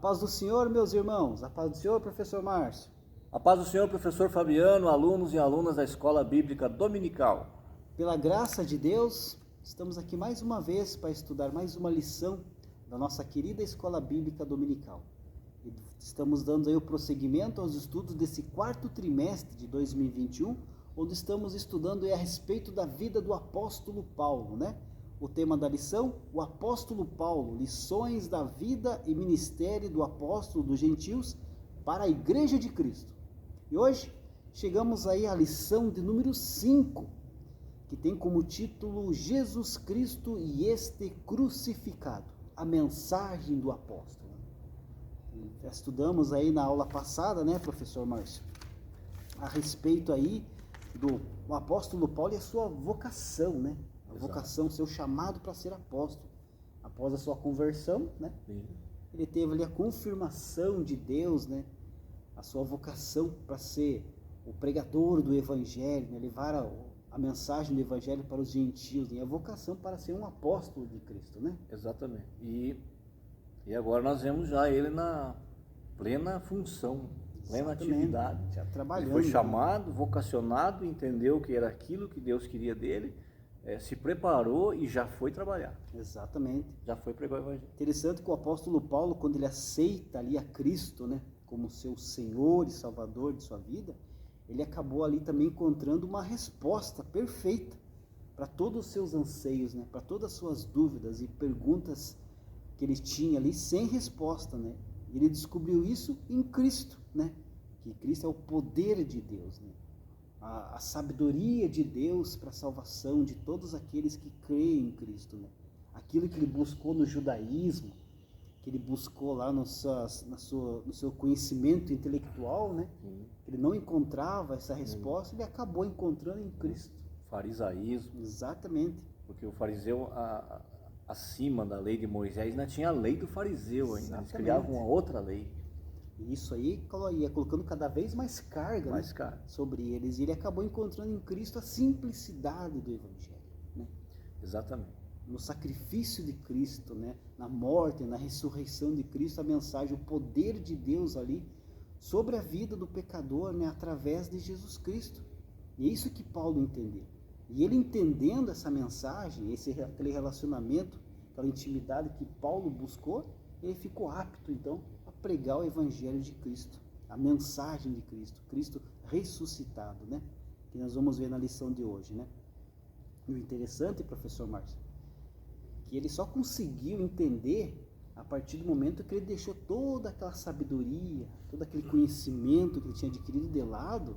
paz do Senhor, meus irmãos. A paz do Senhor, professor Márcio. A paz do Senhor, professor Fabiano, alunos e alunas da Escola Bíblica Dominical. Pela graça de Deus, estamos aqui mais uma vez para estudar mais uma lição da nossa querida Escola Bíblica Dominical. Estamos dando aí o prosseguimento aos estudos desse quarto trimestre de 2021, onde estamos estudando a respeito da vida do apóstolo Paulo, né? O tema da lição, o apóstolo Paulo, lições da vida e ministério do apóstolo dos gentios para a Igreja de Cristo. E hoje chegamos aí à lição de número 5, que tem como título Jesus Cristo e este crucificado, a mensagem do apóstolo. Já estudamos aí na aula passada, né, professor Márcio, a respeito aí do apóstolo Paulo e a sua vocação, né? A vocação, seu chamado para ser apóstolo. Após a sua conversão, né? Sim. Ele teve ali a confirmação de Deus, né? A sua vocação para ser o pregador do evangelho, né? Levar a mensagem do evangelho para os gentios, né? A vocação para ser um apóstolo de Cristo, né? Exatamente. E agora nós vemos já ele na plena função, plena atividade. Já trabalhando. Ele foi chamado, vocacionado, entendeu que era aquilo que Deus queria dele, se preparou e já foi trabalhar. Exatamente. Já foi pregar o evangelho. Interessante que o apóstolo Paulo, quando ele aceita ali a Cristo, né, como seu Senhor e Salvador de sua vida, ele acabou ali também encontrando uma resposta perfeita para todos os seus anseios, né, para todas as suas dúvidas e perguntas que ele tinha ali sem resposta, né? Ele descobriu isso em Cristo, né? Que Cristo é o poder de Deus, né? A sabedoria de Deus para a salvação de todos aqueles que creem em Cristo, né? Aquilo que ele buscou no judaísmo, que ele buscou lá no seu conhecimento intelectual, né? Ele não encontrava essa resposta, ele acabou encontrando em Cristo. Farisaísmo. Exatamente. Porque o fariseu, acima da lei de Moisés, ainda tinha a lei do fariseu ainda. Eles criavam uma outra lei. E isso aí ia colocando cada vez mais carga, né, sobre eles. E ele acabou encontrando em Cristo a simplicidade do Evangelho, né? Exatamente. No sacrifício de Cristo, né? Na morte, na ressurreição de Cristo, a mensagem, o poder de Deus ali sobre a vida do pecador, né? Através de Jesus Cristo. E é isso que Paulo entendeu. E ele entendendo essa mensagem, aquele relacionamento, aquela intimidade que Paulo buscou, ele ficou apto então a pregar o evangelho de Cristo, a mensagem de Cristo, Cristo ressuscitado, né? Que nós vamos ver na lição de hoje, né? E o interessante, professor Márcio, que ele só conseguiu entender a partir do momento que ele deixou toda aquela sabedoria, todo aquele conhecimento que ele tinha adquirido de lado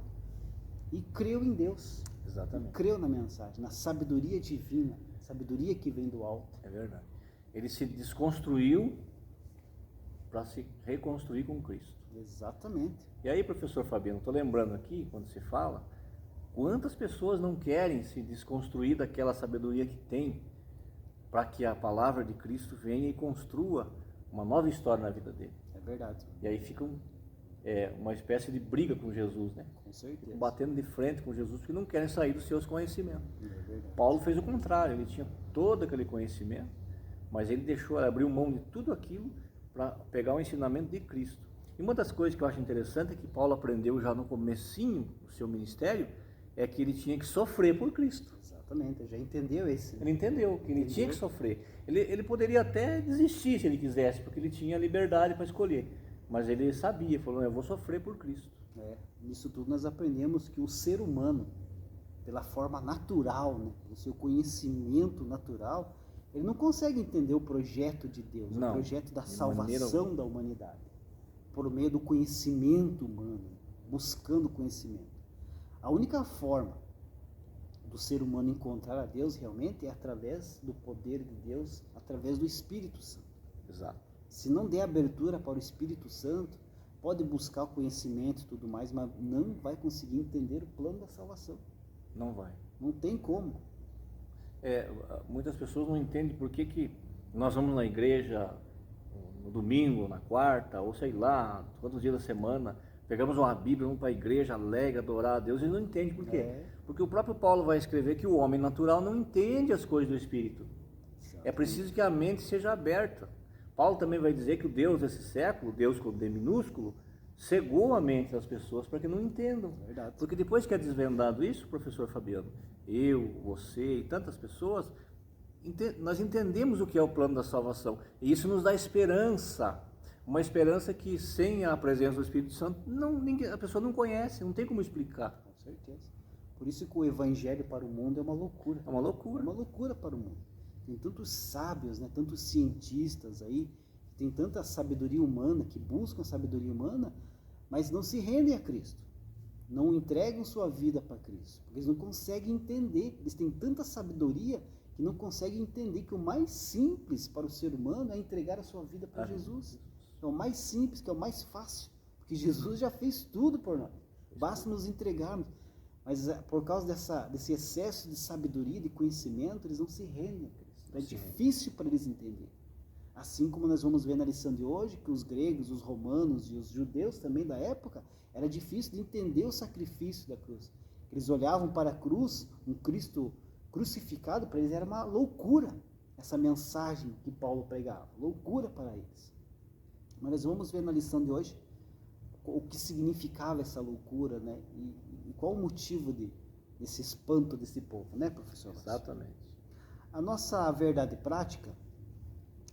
e creu em Deus. Exatamente. Creu na mensagem, na sabedoria divina, sabedoria que vem do alto. É verdade. Ele se desconstruiu para se reconstruir com Cristo. Exatamente. E aí, professor Fabiano, estou lembrando aqui, quando se fala, quantas pessoas não querem se desconstruir daquela sabedoria que tem para que a palavra de Cristo venha e construa uma nova história na vida dele. É verdade. E aí fica uma espécie de briga com Jesus, né? Com certeza. Ficam batendo de frente com Jesus porque não querem sair dos seus conhecimentos. É verdade. Paulo fez o contrário, ele tinha todo aquele conhecimento, mas ele abriu mão de tudo aquilo para pegar o ensinamento de Cristo. E uma das coisas que eu acho interessante é que Paulo aprendeu já no comecinho do seu ministério, é que ele tinha que sofrer por Cristo. Exatamente, ele já entendeu esse. Ele entendeu que ele tinha que sofrer. Ele poderia até desistir se ele quisesse, porque ele tinha liberdade para escolher. Mas ele sabia, falou, eu vou sofrer por Cristo. Nisso tudo nós aprendemos que o ser humano, pela forma natural, né, o seu conhecimento natural, ele não consegue entender o projeto de Deus, o projeto da salvação da humanidade, por meio do conhecimento humano, buscando conhecimento. A única forma do ser humano encontrar a Deus realmente é através do poder de Deus, através do Espírito Santo. Exato. Se não der abertura para o Espírito Santo, pode buscar o conhecimento e tudo mais, mas não vai conseguir entender o plano da salvação. Não vai. Não tem como. Muitas pessoas não entendem por que nós vamos na igreja no domingo, na quarta, ou sei lá, quantos dias da semana, pegamos uma Bíblia, vamos para a igreja alegre, adorar a Deus, eles não entendem por quê. Porque o próprio Paulo vai escrever que o homem natural não entende as coisas do Espírito. É preciso que a mente seja aberta. Paulo também vai dizer que o Deus desse século, Deus com D minúsculo, cegou a mente das pessoas para que não entendam. Verdade. Porque depois que é desvendado isso, professor Fabiano, eu, você e tantas pessoas, nós entendemos o que é o plano da salvação. E isso nos dá esperança. Uma esperança que sem a presença do Espírito Santo, a pessoa não conhece, não tem como explicar. Com certeza. Por isso que o evangelho para o mundo é uma loucura. É uma loucura. É uma loucura para o mundo. Tem tantos sábios, né, tantos cientistas aí, tem tanta sabedoria humana, que buscam sabedoria humana, mas não se rendem a Cristo. Não entregam sua vida para Cristo. Porque eles não conseguem entender. Eles têm tanta sabedoria que não conseguem entender que o mais simples para o ser humano é entregar a sua vida para Jesus. É o mais simples, que é o mais fácil. Porque Jesus já fez tudo por nós. Basta nos entregarmos. Mas por causa desse excesso de sabedoria, de conhecimento, eles não se rendem a Cristo. É difícil para eles entenderem. Assim como nós vamos ver na lição de hoje, que os gregos, os romanos e os judeus também da época, era difícil de entender o sacrifício da cruz. Eles olhavam para a cruz, um Cristo crucificado, para eles era uma loucura essa mensagem que Paulo pregava. Loucura para eles. Mas nós vamos ver na lição de hoje o que significava essa loucura, né? E qual o motivo desse espanto desse povo, né, professor? Exatamente. A nossa verdade prática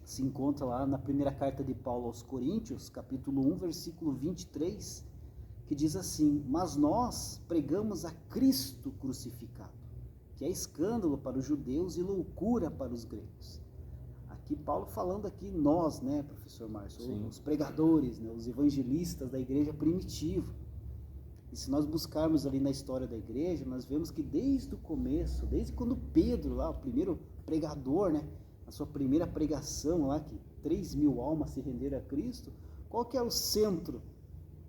se encontra lá na primeira carta de Paulo aos Coríntios, capítulo 1, versículo 23, que diz assim: mas nós pregamos a Cristo crucificado, que é escândalo para os judeus e loucura para os gregos. Aqui Paulo falando aqui nós, né, professor Márcio, os pregadores, né, os evangelistas da igreja primitiva. E se nós buscarmos ali na história da igreja, nós vemos que desde o começo, desde quando Pedro lá, o primeiro pregador, né, a sua primeira pregação lá, que 3.000 almas se renderam a Cristo, qual que é o centro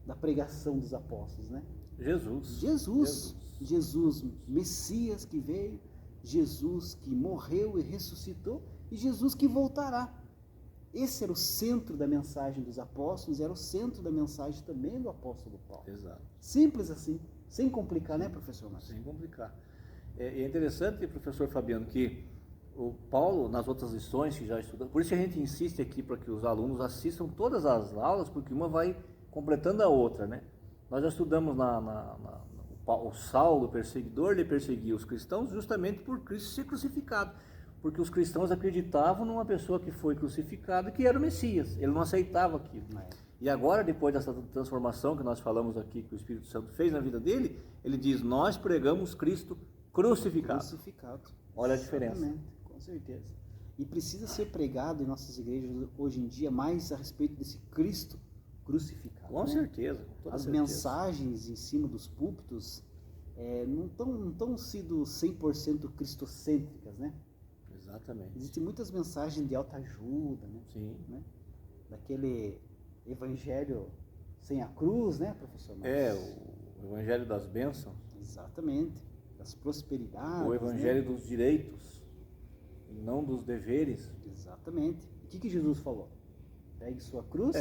da pregação dos apóstolos, né? Jesus, Messias que veio, Jesus que morreu e ressuscitou, e Jesus que voltará. Esse era o centro da mensagem dos apóstolos, era o centro da mensagem também do apóstolo Paulo. Exato. Simples assim, sem complicar, né, professor Márcio? Sem complicar. É interessante, professor Fabiano, que o Paulo, nas outras lições que já estudamos, por isso a gente insiste aqui para que os alunos assistam todas as aulas, porque uma vai completando a outra, né? Nós já estudamos o Saulo, o perseguidor, ele perseguia os cristãos justamente por Cristo ser crucificado. Porque os cristãos acreditavam numa pessoa que foi crucificada, que era o Messias. Ele não aceitava aquilo. E agora, depois dessa transformação que nós falamos aqui, que o Espírito Santo fez na vida dele, ele diz: nós pregamos Cristo crucificado. Olha a diferença. Exatamente, com certeza. E precisa ser pregado em nossas igrejas hoje em dia mais a respeito desse Cristo crucificado. Com certeza. As mensagens em cima dos púlpitos não estão sido 100% cristocêntricas, né? Exatamente. Existem muitas mensagens de autoajuda, né? Sim. Né? Daquele evangelho sem a cruz, né, professor? O evangelho das bênçãos. Exatamente. Das prosperidades. O evangelho, né, dos direitos, e não dos deveres. Exatamente. E o que Jesus falou? Pegue sua cruz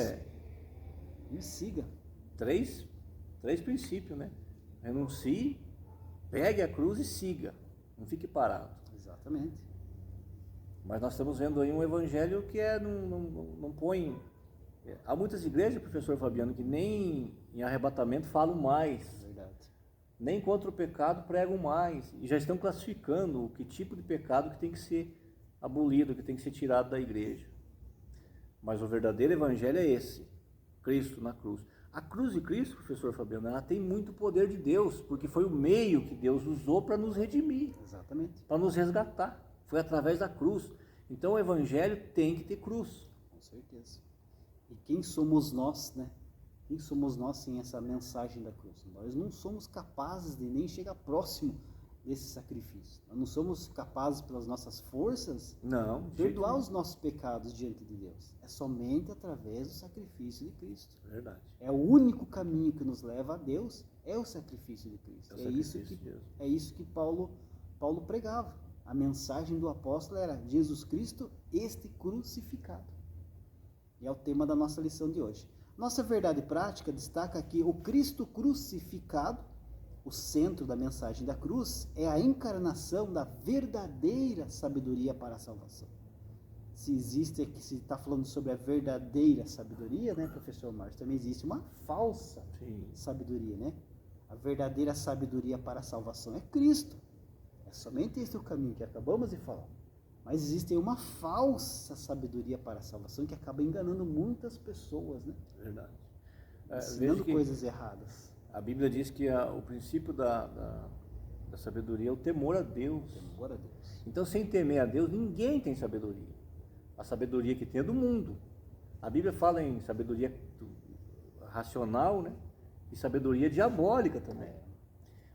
e me siga. Três princípios, né? Renuncie, pegue a cruz e siga. Não fique parado. Exatamente. Mas nós estamos vendo aí um evangelho que não põe... Há muitas igrejas, professor Fabiano, que nem em arrebatamento falam mais. Verdade. Nem contra o pecado pregam mais. E já estão classificando o que tipo de pecado que tem que ser abolido, que tem que ser tirado da igreja. Mas o verdadeiro evangelho é esse. Cristo na cruz. A cruz de Cristo, professor Fabiano, ela tem muito poder de Deus, porque foi o meio que Deus usou para nos redimir. Exatamente. Para nos resgatar. Foi através da cruz. Então o evangelho tem que ter cruz. Com certeza. E quem somos nós, né? Quem somos nós sem essa mensagem da cruz? Nós não somos capazes de nem chegar próximo desse sacrifício. Nós não somos capazes pelas nossas forças de perdoar os nossos pecados diante de Deus. É somente através do sacrifício de Cristo. Verdade. É o único caminho que nos leva a Deus, é o sacrifício de Cristo. É isso que Paulo pregava. A mensagem do apóstolo era Jesus Cristo, este crucificado. E é o tema da nossa lição de hoje. Nossa verdade prática destaca aqui o Cristo crucificado. O centro da mensagem da cruz é a encarnação da verdadeira sabedoria para a salvação. se existe aqui, se está falando sobre a verdadeira sabedoria, né, professor Márcio, também existe uma falsa sabedoria, né? A verdadeira sabedoria para a salvação é Cristo. É somente esse o caminho que acabamos de falar. Mas existe uma falsa sabedoria para a salvação que acaba enganando muitas pessoas, né? Verdade. Ensinando coisas erradas. A Bíblia diz que o princípio da sabedoria é o temor a Deus. Temor a Deus. Então, sem temer a Deus, ninguém tem sabedoria. A sabedoria que tem é do mundo. A Bíblia fala em sabedoria racional, né? E sabedoria diabólica também.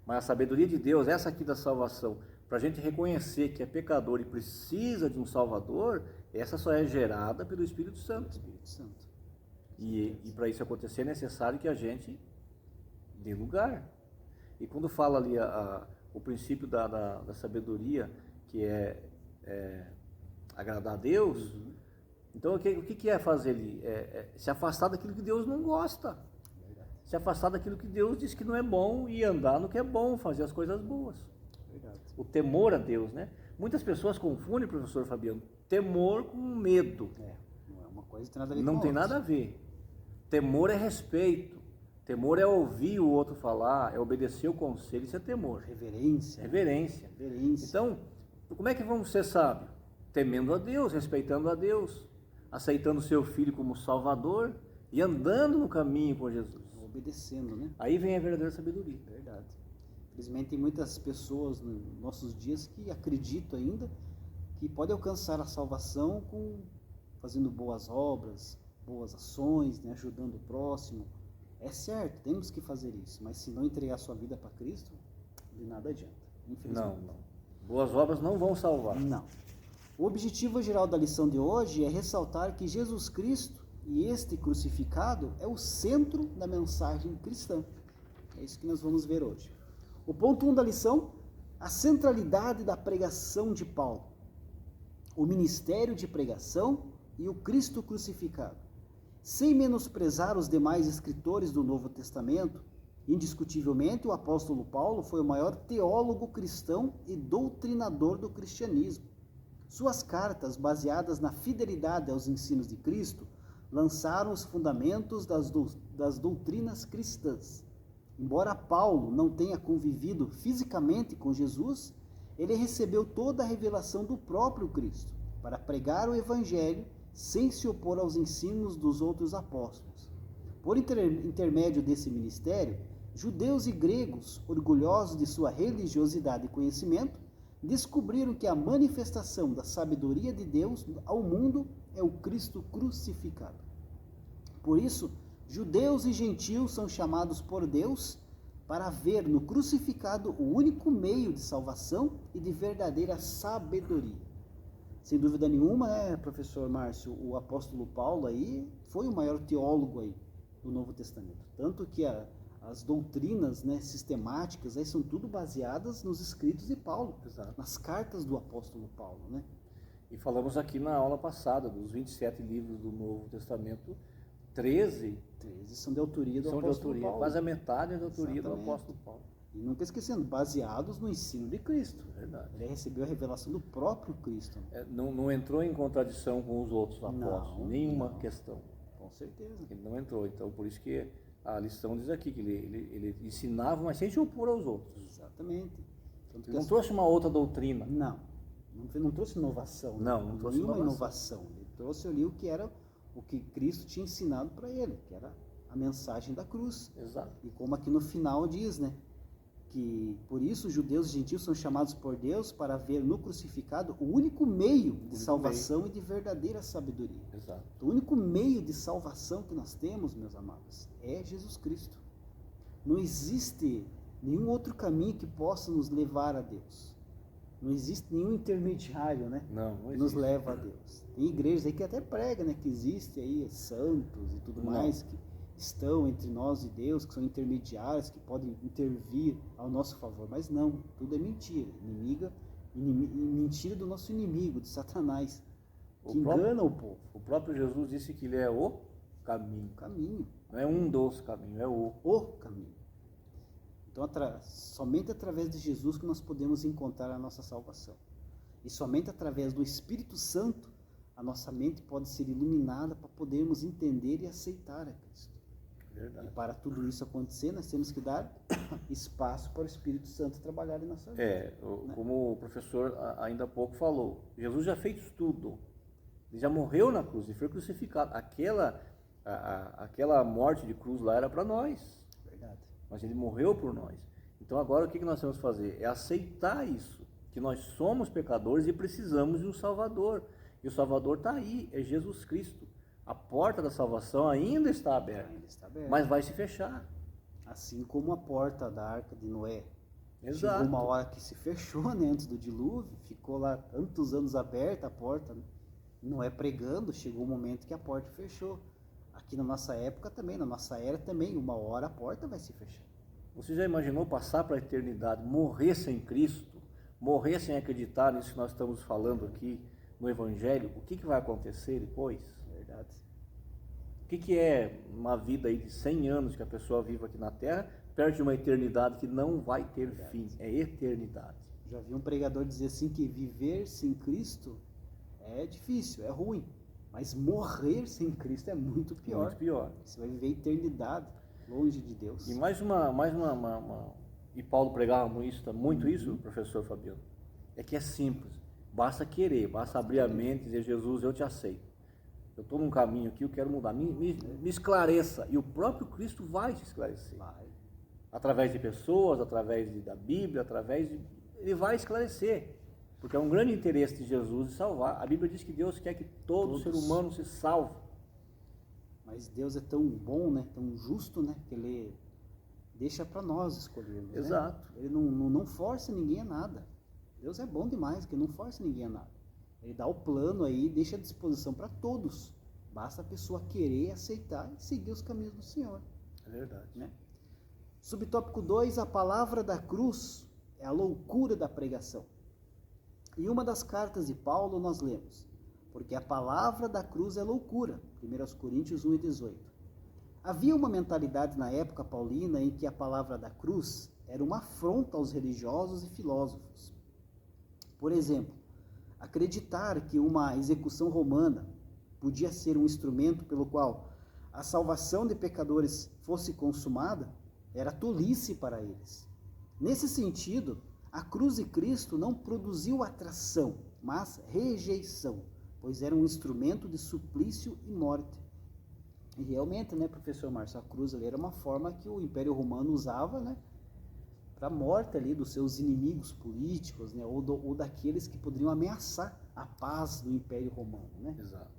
Mas a sabedoria de Deus, essa aqui da salvação, para a gente reconhecer que é pecador e precisa de um Salvador, essa só é gerada pelo Espírito Santo. Espírito Santo. E para isso acontecer é necessário que a gente dê lugar. E quando fala ali o princípio da sabedoria, que é agradar a Deus, então o que é fazer ali? Se afastar daquilo que Deus não gosta. Se afastar daquilo que Deus diz que não é bom e andar no que é bom, fazer as coisas boas. Verdade. O temor a Deus, né? Muitas pessoas confundem, professor Fabiano, temor com medo. Não é uma coisa que tem nada a ver Não com tem outra. nada a ver. Temor é respeito. Temor é ouvir o outro falar, é obedecer o conselho, isso é temor. Reverência. Reverência. Reverência. Então, como é que vamos ser sábios? Temendo a Deus, respeitando a Deus, aceitando o seu filho como Salvador e andando no caminho com Jesus. Obedecendo, né? Aí vem a verdadeira sabedoria. Verdade. Infelizmente tem muitas pessoas nos nossos dias que acreditam ainda que pode alcançar a salvação fazendo boas obras, boas ações, né? Ajudando o próximo. É certo, temos que fazer isso, mas se não entregar sua vida para Cristo, de nada adianta. Infelizmente. Não. Boas obras não vão salvar. Não. O objetivo geral da lição de hoje é ressaltar que Jesus Cristo e este crucificado é o centro da mensagem cristã. É isso que nós vamos ver hoje. O ponto 1 da lição, a centralidade da pregação de Paulo, o ministério de pregação e o Cristo crucificado. Sem menosprezar os demais escritores do Novo Testamento, indiscutivelmente o apóstolo Paulo foi o maior teólogo cristão e doutrinador do cristianismo. Suas cartas, baseadas na fidelidade aos ensinos de Cristo, lançaram os fundamentos das doutrinas cristãs. Embora Paulo não tenha convivido fisicamente com Jesus, ele recebeu toda a revelação do próprio Cristo para pregar o Evangelho sem se opor aos ensinos dos outros apóstolos. Por intermédio desse ministério, judeus e gregos, orgulhosos de sua religiosidade e conhecimento, descobriram que a manifestação da sabedoria de Deus ao mundo é o Cristo crucificado. Por isso, judeus e gentios são chamados por Deus para ver no crucificado o único meio de salvação e de verdadeira sabedoria. Sem dúvida nenhuma, professor Márcio, o apóstolo Paulo aí foi o maior teólogo aí do Novo Testamento. Tanto que as doutrinas, né, sistemáticas aí são tudo baseadas nos escritos de Paulo, Exato. nas cartas do apóstolo Paulo, né? E falamos aqui na aula passada, dos 27 livros do Novo Testamento, 13 são de autoria do são de apóstolo autoria, Paulo. quase a metade é de autoria Exatamente. do apóstolo Paulo. E nunca esquecendo, baseados no ensino de Cristo. Verdade. Ele recebeu a revelação do próprio Cristo. Não entrou em contradição com os outros apóstolos, Não, nenhuma não. questão. Com certeza. Ele não entrou, então por isso que a lição diz aqui, que ele ensinava, mas sem se opor aos outros. Exatamente. Tanto Ele não trouxe uma outra doutrina. Não trouxe inovação. Não trouxe nenhuma inovação. Ele trouxe ali o que era o que Cristo tinha ensinado para ele, que era a mensagem da cruz. Exato. E como aqui no final diz, né? Que por isso os judeus e gentios são chamados por Deus para ver no crucificado o único meio de salvação e de verdadeira sabedoria. Exato. O único meio de salvação que nós temos, meus amados, é Jesus Cristo. Não existe nenhum outro caminho que possa nos levar a Deus. Não existe nenhum intermediário, né? Não Que nos leva a Deus. Tem igrejas aí que até pregam, né? Que existe aí santos e tudo mais que estão entre nós e Deus, que são intermediários, que podem intervir ao nosso favor. Mas não, tudo é mentira. Mentira do nosso inimigo, de Satanás, que engana o povo. O próprio Jesus disse que ele é o caminho. O caminho. Não é um dos caminhos, é o Caminho. Então, somente através de Jesus que nós podemos encontrar a nossa salvação. E somente através do Espírito Santo a nossa mente pode ser iluminada para podermos entender e aceitar a Cristo. Verdade. E para tudo isso acontecer, nós temos que dar espaço para o Espírito Santo trabalhar em nossa vida. Como o professor ainda há pouco falou, Jesus já fez tudo. Ele já morreu na cruz, ele foi crucificado. Aquela morte de cruz lá era para nós. Verdade. Mas ele morreu por nós. Então agora o que nós temos que fazer? É aceitar isso, que nós somos pecadores e precisamos de um Salvador. E o Salvador está aí, é Jesus Cristo. A porta da salvação ainda está aberta, mas vai se fechar. Assim como a porta da Arca de Noé. Exato. Chegou uma hora que se fechou, né, antes do dilúvio, ficou lá tantos anos aberta a porta, né? Noé pregando, chegou um momento que a porta fechou. Aqui na nossa época também, na nossa era também, uma hora a porta vai se fechar. Você já imaginou passar para a eternidade, morrer sem Cristo, morrer sem acreditar nisso que nós estamos falando aqui no Evangelho? O que vai acontecer depois? Verdade. O que é uma vida aí de 100 anos que a pessoa vive aqui na Terra, perto de uma eternidade que não vai ter fim? É eternidade. Já vi um pregador dizer assim que viver sem Cristo é difícil, é ruim. Mas morrer sem Cristo é muito pior. Muito pior. Você vai viver a eternidade longe de Deus. E e Paulo pregava muito isso, professor Fabiano. É que é simples. Basta querer, basta abrir a mente e dizer: Jesus, eu te aceito. Eu estou num caminho aqui, eu quero mudar. Me esclareça. E o próprio Cristo vai te esclarecer. Vai. Através de pessoas, da Bíblia, ele vai esclarecer. Porque é um grande interesse de Jesus de salvar. A Bíblia diz que Deus quer que todo ser humano se salve. Mas Deus é tão bom, né? Tão justo, né? Que Ele deixa para nós escolhermos. Exato. Né? Ele não força ninguém a nada. Deus é bom demais, que não força ninguém a nada. Ele dá o plano aí, deixa à disposição para todos. Basta a pessoa querer, aceitar e seguir os caminhos do Senhor. É verdade. Né? Subtópico 2, a palavra da cruz é a loucura da pregação. Em uma das cartas de Paulo nós lemos: porque a palavra da cruz é loucura. 1 Coríntios 1:18. Havia uma mentalidade na época paulina em que a palavra da cruz era uma afronta aos religiosos e filósofos. Por exemplo, acreditar que uma execução romana podia ser um instrumento pelo qual a salvação de pecadores fosse consumada era tolice para eles. Nesse sentido, a cruz de Cristo não produziu atração, mas rejeição, pois era um instrumento de suplício e morte. E realmente, né, professor Márcio, a cruz ali era uma forma que o Império Romano usava, né, para a morte ali dos seus inimigos políticos, né, ou daqueles que poderiam ameaçar a paz do Império Romano, né? Exato.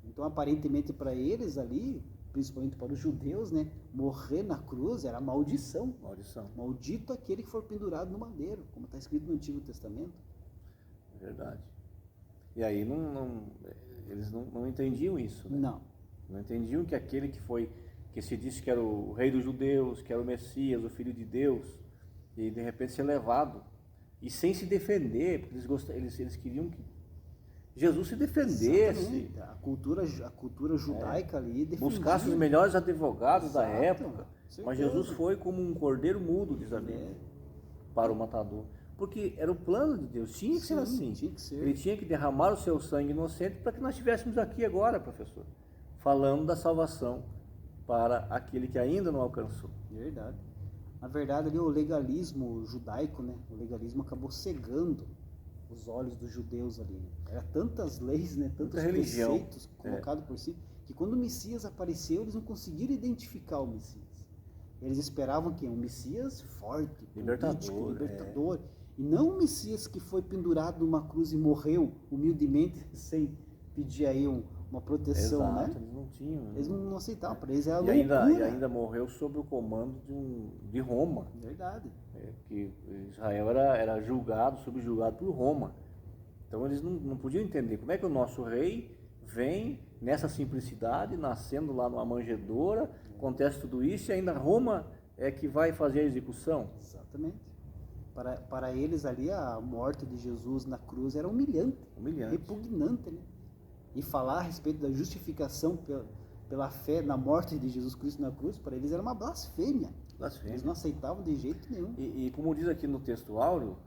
Então, aparentemente para eles ali, principalmente para os judeus, né, morrer na cruz era maldição. Maldição. Maldito aquele que for pendurado no madeiro, como está escrito no Antigo Testamento. É verdade. E aí eles não entendiam isso, né? Não entendiam que aquele que se disse que era o rei dos judeus, que era o Messias, o Filho de Deus, e de repente ser levado, e sem se defender, porque eles queriam que Jesus se defendesse. Exatamente. A cultura judaica ali defendia. Buscasse os melhores advogados da Exato, época. certeza. Mas Jesus foi como um cordeiro mudo, diz a Bíblia, para o matador. Porque era o plano de Deus, tinha que ser assim. Tinha que ser. Ele tinha que derramar o seu sangue inocente para que nós estivéssemos aqui agora, professor, falando da salvação para aquele que ainda não alcançou. Verdade. Na verdade, ali o legalismo judaico, né? O legalismo acabou cegando os olhos dos judeus ali. Era tantas leis, né? Tantos preceitos colocados por si, que quando o Messias apareceu, eles não conseguiram identificar o Messias. Eles esperavam que um Messias forte, político, libertador. E não um Messias que foi pendurado numa cruz e morreu humildemente, sem pedir aí uma proteção. Exato, né? Eles não tinham. Eles não aceitavam, para eles era loucura. E ainda morreu sob o comando de Roma. Verdade. Que Israel era subjugado por Roma. Então eles não podiam entender como é que o nosso rei vem nessa simplicidade, nascendo lá numa manjedoura, acontece tudo isso e ainda Roma é que vai fazer a execução. Exatamente. Para eles ali a morte de Jesus na cruz era humilhante. Repugnante, né? E falar a respeito da justificação pela fé na morte de Jesus Cristo na cruz, para eles era uma blasfêmia. Eles não aceitavam de jeito nenhum. E como diz aqui no texto áureo,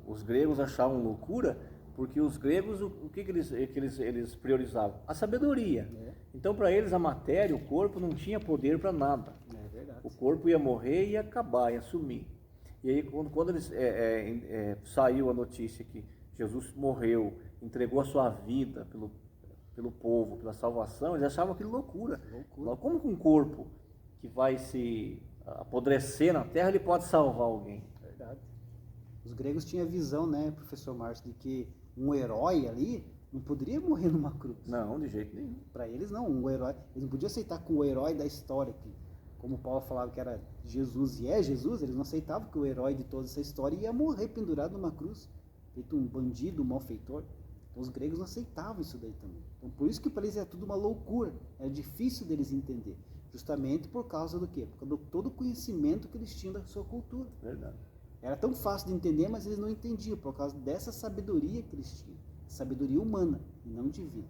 os gregos achavam loucura Porque os gregos, o que eles priorizavam? A sabedoria. Então, para eles, a matéria, o corpo, não tinha poder para nada. É verdade. O corpo ia morrer e ia acabar, ia sumir. E aí, quando eles saiu a notícia que Jesus morreu, entregou a sua vida pelo povo, pela salvação, eles achavam aquilo loucura. Como que um corpo que vai se apodrecer na terra, ele pode salvar alguém? Verdade. Os gregos tinham a visão, né, professor Márcio, de que um herói ali não poderia morrer numa cruz. Não, de jeito nenhum. Para eles não, um herói, eles não podiam aceitar que o herói da história, que, como Paulo falava que era Jesus e é Jesus, eles não aceitavam que o herói de toda essa história ia morrer pendurado numa cruz, feito um bandido, um malfeitor. Então, os gregos não aceitavam isso daí também. Então por isso que para eles era tudo uma loucura, era difícil deles entender, justamente por causa do quê? Por causa do todo o conhecimento que eles tinham da sua cultura. Verdade. Era tão fácil de entender, mas eles não entendiam, por causa dessa sabedoria que eles tinham. Sabedoria humana, e não divina.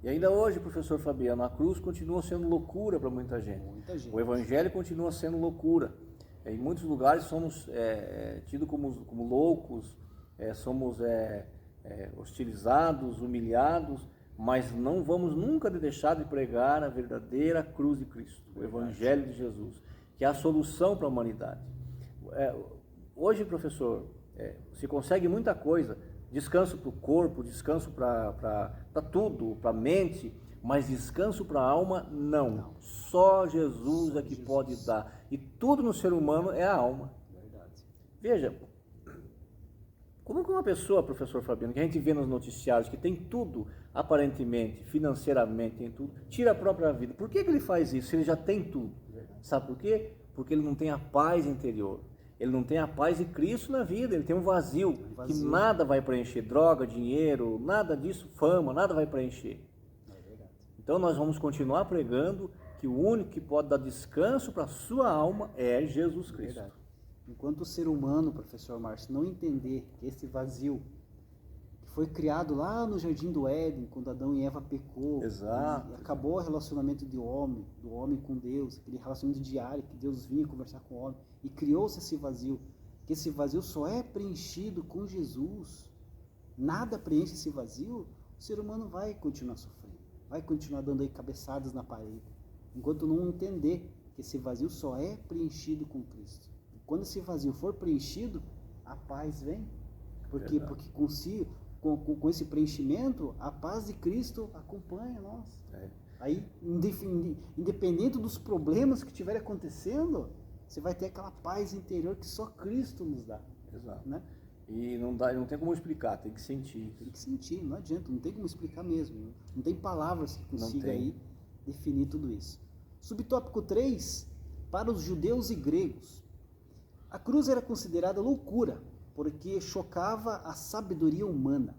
E ainda hoje, professor Fabiano, a cruz continua sendo loucura para muita gente. Muita gente. O evangelho continua sendo loucura. Em muitos lugares somos tidos como loucos, somos hostilizados, humilhados, mas não vamos nunca deixar de pregar a verdadeira cruz de Cristo, o evangelho de Jesus, que é a solução para a humanidade. Hoje, professor, se consegue muita coisa, descanso para o corpo, descanso para tudo, para a mente, mas descanso para a alma, não. Só Jesus é que pode dar. E tudo no ser humano é a alma. Verdade. Veja, como que uma pessoa, professor Fabiano, que a gente vê nos noticiários, que tem tudo, aparentemente, financeiramente, tem tudo, tira a própria vida. Por que ele faz isso se ele já tem tudo? Sabe por quê? Porque ele não tem a paz interior. Ele não tem a paz de Cristo na vida, ele tem um vazio que nada vai preencher, droga, dinheiro, nada disso, fama, nada vai preencher. Então nós vamos continuar pregando que o único que pode dar descanso para a sua alma é Jesus Cristo. Verdade. Enquanto o ser humano, professor Márcio, não entender que esse vazio que foi criado lá no Jardim do Éden, quando Adão e Eva pecou, Exato. E acabou o relacionamento do homem com Deus, aquele relacionamento diário que Deus vinha conversar com o homem, e criou-se esse vazio, que esse vazio só é preenchido com Jesus. Nada preenche esse vazio, o ser humano vai continuar sofrendo, vai continuar dando aí cabeçadas na parede, enquanto não entender que esse vazio só é preenchido com Cristo. E quando esse vazio for preenchido, a paz vem, porque com esse preenchimento, a paz de Cristo acompanha nós. Aí, independente dos problemas que estiverem acontecendo, você vai ter aquela paz interior que só Cristo nos dá. Exato. Né? E não tem como explicar, tem que sentir. Tem que sentir, não adianta, não tem como explicar mesmo. Não tem palavras que consiga aí definir tudo isso. Subtópico 3, para os judeus e gregos. A cruz era considerada loucura, porque chocava a sabedoria humana.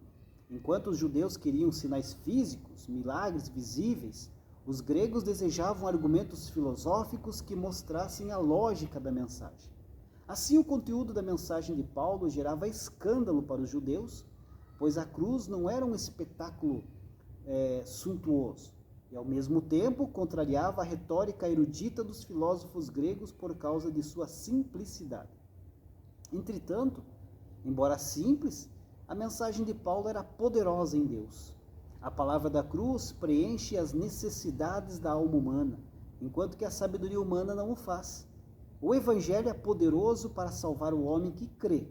Enquanto os judeus queriam sinais físicos, milagres visíveis, os gregos desejavam argumentos filosóficos que mostrassem a lógica da mensagem. Assim, o conteúdo da mensagem de Paulo gerava escândalo para os judeus, pois a cruz não era um espetáculo suntuoso, e ao mesmo tempo contrariava a retórica erudita dos filósofos gregos por causa de sua simplicidade. Entretanto, embora simples, a mensagem de Paulo era poderosa em Deus. A palavra da cruz preenche as necessidades da alma humana, enquanto que a sabedoria humana não o faz. O Evangelho é poderoso para salvar o homem que crê.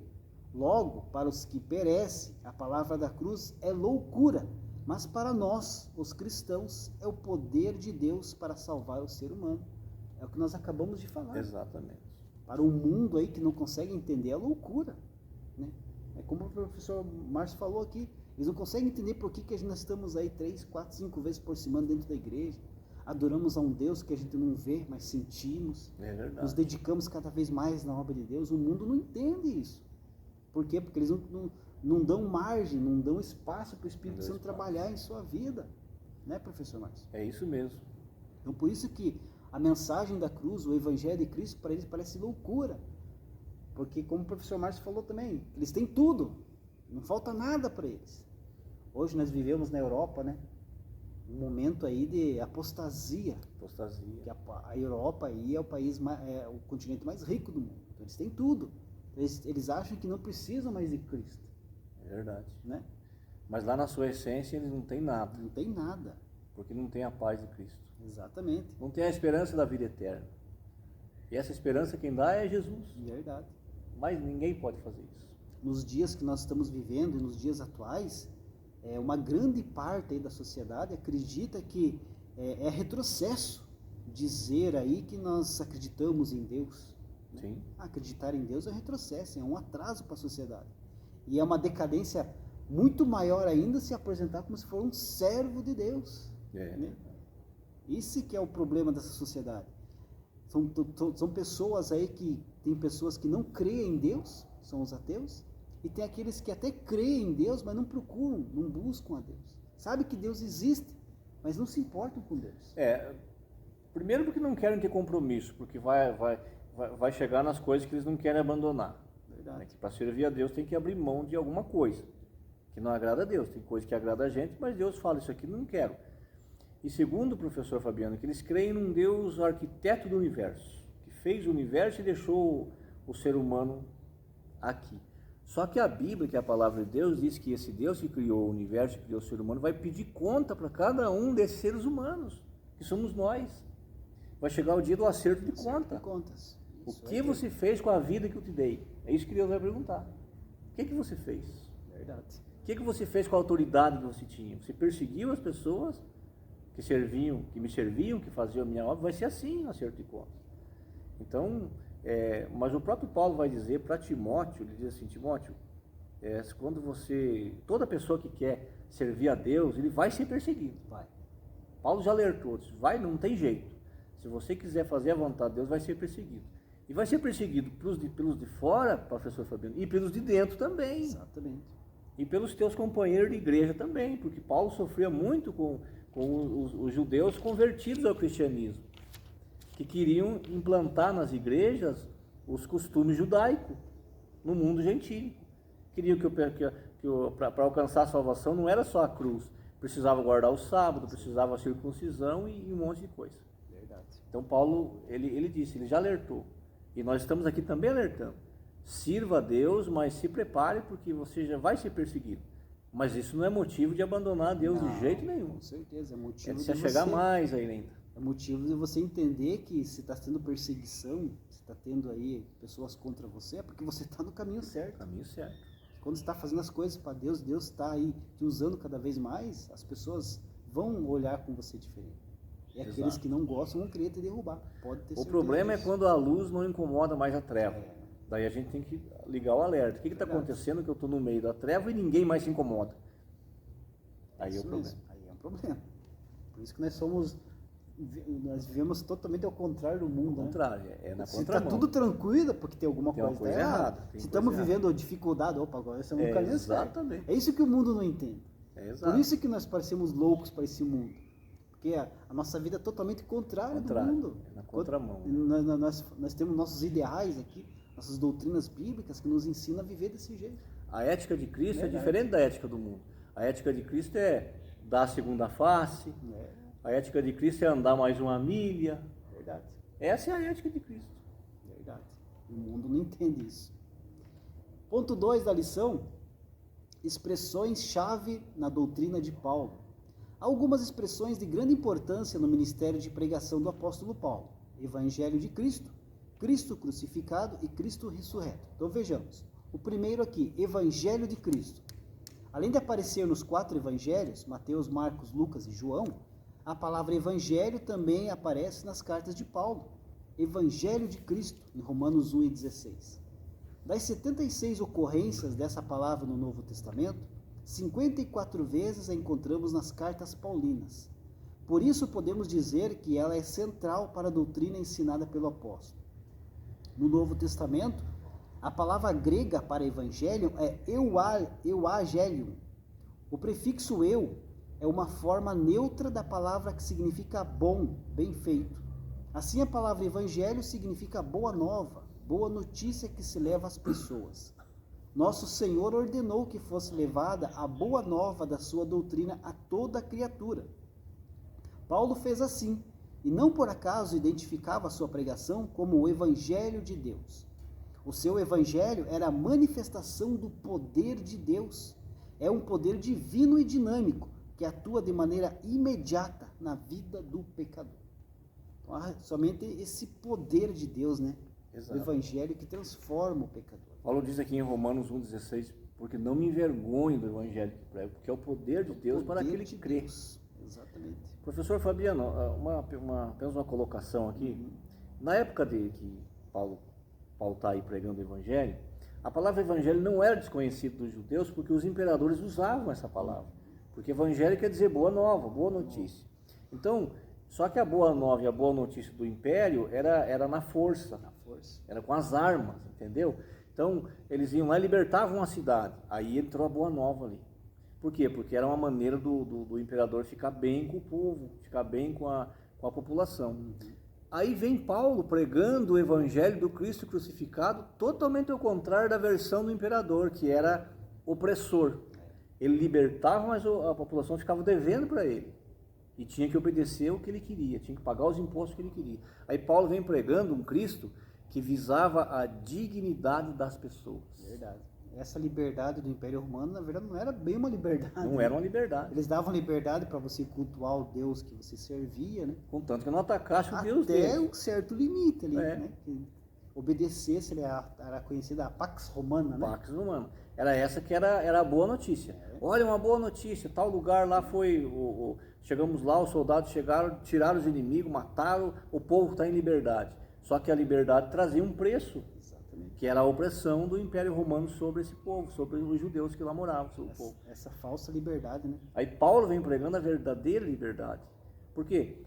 Logo, para os que perecem, a palavra da cruz é loucura, mas para nós, os cristãos, é o poder de Deus para salvar o ser humano. É o que nós acabamos de falar. Exatamente. Para o mundo aí que não consegue entender, é loucura. Né? É como o professor Márcio falou aqui, eles não conseguem entender por que nós estamos aí 3, 4, 5 vezes por semana dentro da igreja, adoramos a um Deus que a gente não vê, mas sentimos, nos dedicamos cada vez mais na obra de Deus. O mundo não entende isso. Por quê? Porque eles não dão margem, não dão espaço para o Espírito Santo trabalhar em sua vida. Né, professor Márcio? É isso mesmo. Então, por isso que a mensagem da cruz, o Evangelho de Cristo, para eles parece loucura. Porque, como o professor Márcio falou também, eles têm tudo, não falta nada para eles. Hoje nós vivemos na Europa, né, um momento aí de apostasia. Que a Europa aí é o continente mais rico do mundo. Então, eles têm tudo. Eles acham que não precisam mais de Cristo. É verdade. Né? Mas lá na sua essência eles não têm nada, Não tem nada. porque não tem a paz de Cristo. Exatamente. Não tem a esperança da vida eterna. E essa esperança quem dá é Jesus. Verdade. Mas ninguém pode fazer isso. Nos dias que nós estamos vivendo e nos dias atuais, uma grande parte aí da sociedade acredita que é retrocesso dizer aí que nós acreditamos em Deus. Né? Sim. Acreditar em Deus é um retrocesso, é um atraso para a sociedade. E é uma decadência muito maior ainda se apresentar como se for um servo de Deus. Né? Esse que é o problema dessa sociedade. São pessoas aí tem pessoas que não creem em Deus, são os ateus, e tem aqueles que até creem em Deus, mas não procuram, não buscam a Deus. Sabe que Deus existe, mas não se importam com Deus. Primeiro porque não querem ter compromisso, porque vai chegar nas coisas que eles não querem abandonar. Verdade. Que para servir a Deus tem que abrir mão de alguma coisa, que não agrada a Deus. Tem coisa que agrada a gente, mas Deus fala, isso aqui não quero. E segundo o professor Fabiano, que eles creem num Deus arquiteto do universo, que fez o universo e deixou o ser humano aqui. Só que a Bíblia, que é a palavra de Deus, diz que esse Deus que criou o universo, que criou o ser humano, vai pedir conta para cada um desses seres humanos, que somos nós. Vai chegar o dia do acerto de conta. Contas. O que você fez com a vida que eu te dei? É isso que Deus vai perguntar. O que você fez? Verdade. O que você fez com a autoridade que você tinha? Você perseguiu as pessoas que me serviam, que faziam a minha obra? Vai ser assim, acerto de contas. Então, mas o próprio Paulo vai dizer para Timóteo, ele diz assim, Timóteo, toda pessoa que quer servir a Deus, ele vai ser perseguido. Vai. Paulo já alertou, disse, não tem jeito. Se você quiser fazer a vontade de Deus, vai ser perseguido. E vai ser perseguido pelos de fora, professor Fabiano, e pelos de dentro também. Exatamente. E pelos teus companheiros de igreja também, porque Paulo sofria muito com os judeus convertidos ao cristianismo, que queriam implantar nas igrejas os costumes judaicos no mundo gentílico. Queriam que para alcançar a salvação não era só a cruz, precisava guardar o sábado, precisava a circuncisão e um monte de coisa. Verdade. Então Paulo, ele disse, ele já alertou, e nós estamos aqui também alertando, sirva a Deus, mas se prepare porque você já vai ser perseguido. Mas isso não é motivo de abandonar Deus de jeito nenhum. Com certeza, é motivo de chegar mais aí ainda. É motivo de você entender que se está tendo perseguição, se está tendo aí pessoas contra você, é porque você está no caminho certo. Caminho certo. Quando você está fazendo as coisas para Deus, Deus está aí te usando cada vez mais, as pessoas vão olhar com você diferente. E aqueles que não gostam vão querer te derrubar. Pode ter certeza. O problema disso. É quando a luz não incomoda mais a treva. Daí a gente tem que ligar o alerta. O que está acontecendo que eu estou no meio da treva e ninguém mais se incomoda? Aí é o problema. Aí é um problema. Por isso que nós vivemos totalmente ao contrário do mundo. Ao contrário, na Se contramão. está tudo tranquilo, porque tem alguma coisa errada. Se estamos vivendo dificuldade, agora estamos no caminho certo. Exatamente. É isso que o mundo não entende. Exato. Por isso que nós parecemos loucos para esse mundo. Porque a nossa vida é totalmente contrária do mundo. Na contramão. Nós temos nossos ideais aqui, nossas doutrinas bíblicas que nos ensinam a viver desse jeito. A ética de Cristo é diferente da ética do mundo. A ética de Cristo é dar a segunda face. A ética de Cristo é andar mais uma milha. Verdade. Essa é a ética de Cristo. Verdade. O mundo não entende isso. Ponto 2 da lição: expressões-chave na doutrina de Paulo. Há algumas expressões de grande importância no ministério de pregação do apóstolo Paulo: Evangelho de Cristo, Cristo crucificado e Cristo ressurreto. Então vejamos. O primeiro aqui, Evangelho de Cristo. Além de aparecer nos 4 evangelhos, Mateus, Marcos, Lucas e João, a palavra Evangelho também aparece nas cartas de Paulo. Evangelho de Cristo, em Romanos 1:16. Das 76 ocorrências dessa palavra no Novo Testamento, 54 vezes a encontramos nas cartas paulinas. Por isso podemos dizer que ela é central para a doutrina ensinada pelo apóstolo. No Novo Testamento, a palavra grega para evangelho é euagelion. O prefixo eu é uma forma neutra da palavra que significa bom, bem feito. Assim, a palavra evangelho significa boa nova, boa notícia que se leva às pessoas. Nosso Senhor ordenou que fosse levada a boa nova da sua doutrina a toda a criatura. Paulo fez assim, e não por acaso identificava a sua pregação como o Evangelho de Deus. O seu Evangelho era a manifestação do poder de Deus. é um poder divino e dinâmico que atua de maneira imediata na vida do pecador. Então, há somente esse poder de Deus, né? Exato. O Evangelho que transforma o pecador. Paulo diz aqui em Romanos 1,16, porque não me envergonho do Evangelho que prego, porque é o poder de Deus para aquele que crê. Exatamente. Professor Fabiano, apenas uma colocação aqui. Na época de que Paulo está aí pregando o Evangelho, a palavra Evangelho não era desconhecida dos judeus, porque os imperadores usavam essa palavra. Porque Evangelho quer dizer boa nova, boa notícia. Então, só que a boa nova e a boa notícia do império era na força, era com as armas, entendeu? Então, eles iam lá e libertavam a cidade. Aí entrou a boa nova ali. Por quê? Porque era uma maneira do imperador ficar bem com o povo, ficar bem com a população. Aí vem Paulo pregando o evangelho do Cristo crucificado, totalmente ao contrário da versão do imperador, que era opressor. Ele libertava, mas a população ficava devendo para ele. E tinha que obedecer o que ele queria, tinha que pagar os impostos que ele queria. Aí Paulo vem pregando um Cristo que visava a dignidade das pessoas. Verdade. Essa liberdade do Império Romano, na verdade, não era bem uma liberdade. Não era uma liberdade. Eles davam liberdade para você cultuar o Deus que você servia, né? Contanto que não atacasse o Deus dele. Até dele. um certo limite ali, né? Que obedecesse, ele era conhecida a Pax Romana, né? Pax Romana. Era essa que era a boa notícia. Olha, uma boa notícia, tal lugar lá foi... chegamos lá, os soldados chegaram, tiraram os inimigos, mataram, o povo está em liberdade. Só que a liberdade trazia um preço. Que era a opressão do Império Romano sobre esse povo, sobre os judeus que lá moravam, sobre o povo. Essa falsa liberdade, né? Aí Paulo vem pregando a verdadeira liberdade. Porque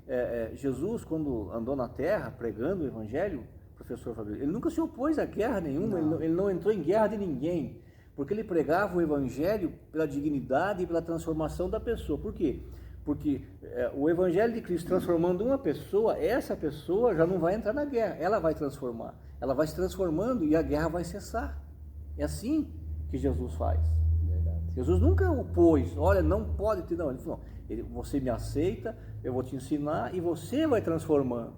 Jesus, quando andou na terra pregando o Evangelho, professor Fabio, ele nunca se opôs a guerra nenhuma, ele não entrou em guerra de ninguém, porque ele pregava o Evangelho pela dignidade e pela transformação da pessoa. Por quê? Porque o Evangelho de Cristo transformando uma pessoa, essa pessoa já não vai entrar na guerra, ela vai transformar. Ela vai se transformando e a guerra vai cessar. É assim que Jesus faz. Verdade. Jesus nunca opôs, olha, não pode ter, não. Ele falou, você me aceita, eu vou te ensinar e você vai transformando.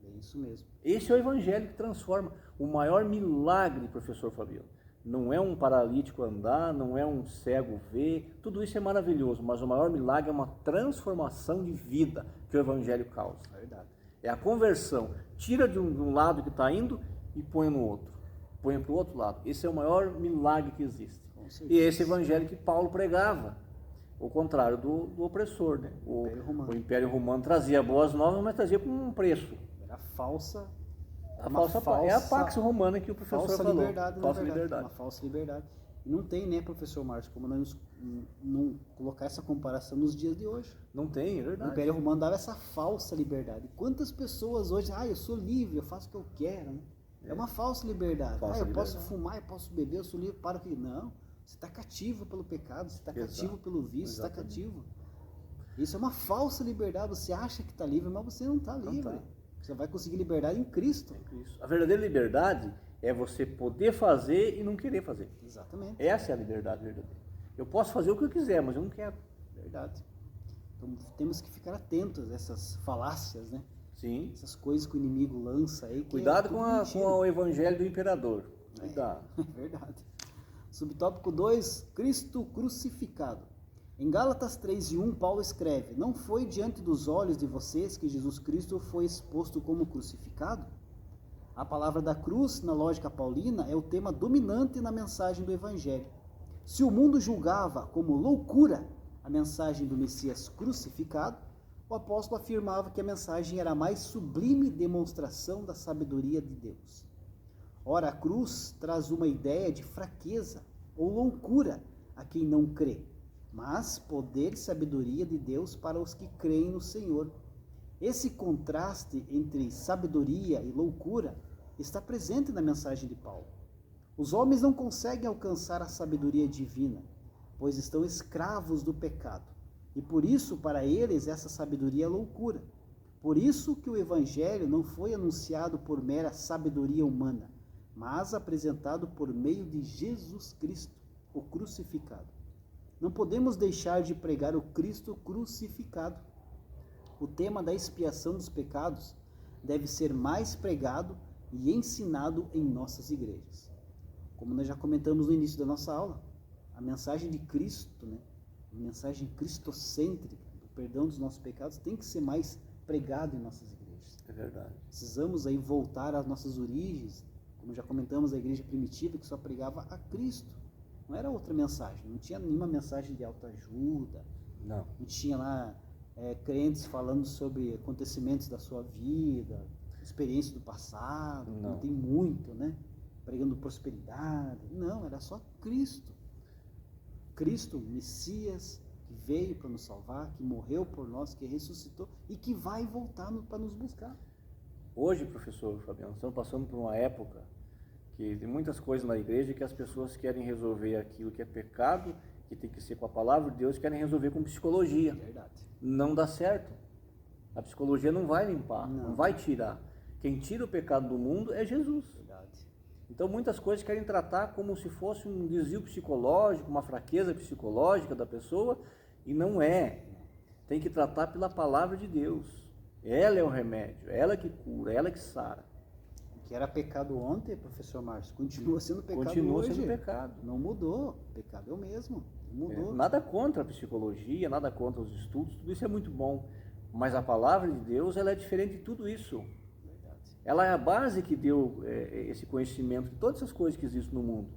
É isso mesmo. Esse é o Evangelho que transforma. O maior milagre, professor Fabiano, não é um paralítico andar, não é um cego ver, tudo isso é maravilhoso, mas o maior milagre é uma transformação de vida que o Evangelho causa. Verdade. É a conversão. Tira de um lado que está indo e põe no outro. Põe para o outro lado. Esse é o maior milagre que existe. E esse evangelho que Paulo pregava. O contrário do opressor, né? O Império Romano trazia boas novas, mas trazia por um preço. Era falsa. É a Pax Romana que o professor falou. Liberdade, falsa liberdade. Uma falsa liberdade. E não tem, né, professor Márcio, como nós não colocar essa comparação nos dias de hoje. Não tem, é verdade. O Império Romano dava essa falsa liberdade. Quantas pessoas hoje, eu sou livre, eu faço o que eu quero, né? É uma falsa liberdade. Posso fumar, eu posso beber, eu sou livre para o que... Não, você está cativo pelo pecado, você está cativo pelo vício, você está cativo. Isso é uma falsa liberdade, você acha que está livre, mas você não está livre. Você vai conseguir liberdade em Cristo. A verdadeira liberdade é você poder fazer e não querer fazer. Exatamente. Essa é a liberdade verdadeira. Eu posso fazer o que eu quiser, mas eu não quero. Verdade. Então temos que ficar atentos a essas falácias, né? Sim. Essas coisas que o inimigo lança aí. Cuidado com o evangelho do imperador. Cuidado. Verdade. Subtópico 2, Cristo crucificado. Em Gálatas 3:1, Paulo escreve: não foi diante dos olhos de vocês que Jesus Cristo foi exposto como crucificado? A palavra da cruz, na lógica paulina, é o tema dominante na mensagem do Evangelho. Se o mundo julgava como loucura a mensagem do Messias crucificado, o apóstolo afirmava que a mensagem era a mais sublime demonstração da sabedoria de Deus. Ora, a cruz traz uma ideia de fraqueza ou loucura a quem não crê, mas poder e sabedoria de Deus para os que creem no Senhor. Esse contraste entre sabedoria e loucura está presente na mensagem de Paulo. Os homens não conseguem alcançar a sabedoria divina, pois estão escravos do pecado. E por isso, para eles, essa sabedoria é loucura. Por isso que o Evangelho não foi anunciado por mera sabedoria humana, mas apresentado por meio de Jesus Cristo, o crucificado. Não podemos deixar de pregar o Cristo crucificado. O tema da expiação dos pecados deve ser mais pregado e ensinado em nossas igrejas. Como nós já comentamos no início da nossa aula, a mensagem de Cristo, né? A mensagem cristocêntrica, do perdão dos nossos pecados, tem que ser mais pregado em nossas igrejas. É verdade. Precisamos aí voltar às nossas origens, como já comentamos, a igreja primitiva que só pregava a Cristo. Não era outra mensagem, não tinha nenhuma mensagem de autoajuda, Não. não tinha lá crentes falando sobre acontecimentos da sua vida, experiência do passado, não tem muito, né? Pregando prosperidade. Não, era só Cristo. Cristo, Messias, que veio para nos salvar, que morreu por nós, que ressuscitou e que vai voltar para nos buscar. Hoje, professor Fabiano, estamos passando por uma época que tem muitas coisas na igreja que as pessoas querem resolver aquilo que é pecado, que tem que ser com a palavra de Deus, querem resolver com psicologia. Verdade. Não dá certo. A psicologia não vai limpar, não vai tirar. Quem tira o pecado do mundo é Jesus. Verdade. Então muitas coisas querem tratar como se fosse um desvio psicológico, uma fraqueza psicológica da pessoa, e não é. Tem que tratar pela palavra de Deus. Ela é o remédio, ela que cura, ela que sara. O que era pecado ontem, professor Márcio, continua sendo pecado hoje. Continua sendo pecado. Não mudou, o pecado é o mesmo, não mudou. Nada contra a psicologia, nada contra os estudos, tudo isso é muito bom. Mas a palavra de Deus, ela é diferente de tudo isso. Ela é a base que deu esse conhecimento de todas essas coisas que existem no mundo.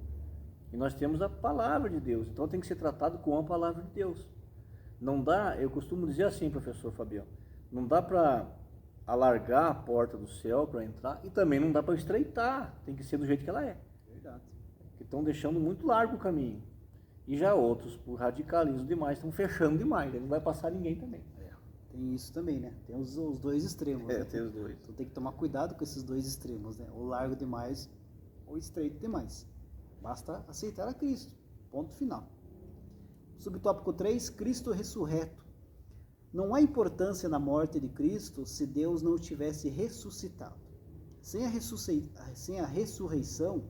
E nós temos a palavra de Deus, então tem que ser tratado com a palavra de Deus. Não dá, eu costumo dizer assim, professor Fabiano, não dá para alargar a porta do céu para entrar e também não dá para estreitar, tem que ser do jeito que ela é. Verdade. Que estão deixando muito largo o caminho. E já outros, por radicalismo demais, estão fechando demais, não vai passar ninguém também. Tem isso também, né? Tem os dois extremos. Né? Tem os dois. Então tem que tomar cuidado com esses dois extremos, né? Ou largo demais ou estreito demais. Basta aceitar a Cristo. Ponto final. Subtópico 3, Cristo ressurreto. Não há importância na morte de Cristo se Deus não o tivesse ressuscitado. Sem a ressurreição,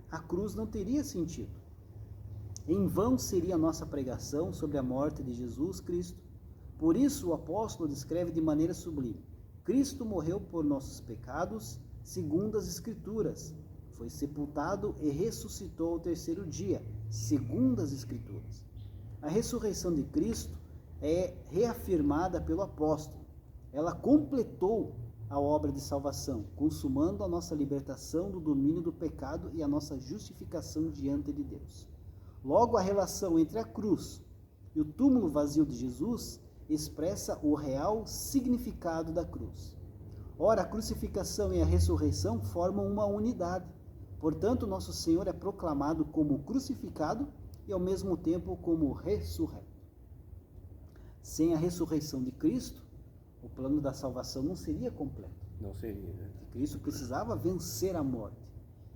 a cruz não teria sentido. Em vão seria a nossa pregação sobre a morte de Jesus Cristo. Por isso o apóstolo descreve de maneira sublime: Cristo morreu por nossos pecados, segundo as Escrituras. Foi sepultado e ressuscitou ao terceiro dia, segundo as Escrituras. A ressurreição de Cristo é reafirmada pelo apóstolo. Ela completou a obra de salvação, consumando a nossa libertação do domínio do pecado e a nossa justificação diante de Deus. Logo, a relação entre a cruz e o túmulo vazio de Jesus expressa o real significado da cruz. Ora, a crucificação e a ressurreição formam uma unidade. Portanto, nosso Senhor é proclamado como crucificado e ao mesmo tempo como ressurreto. Sem a ressurreição de Cristo, o plano da salvação não seria completo. Não seria. Né? Cristo precisava vencer a morte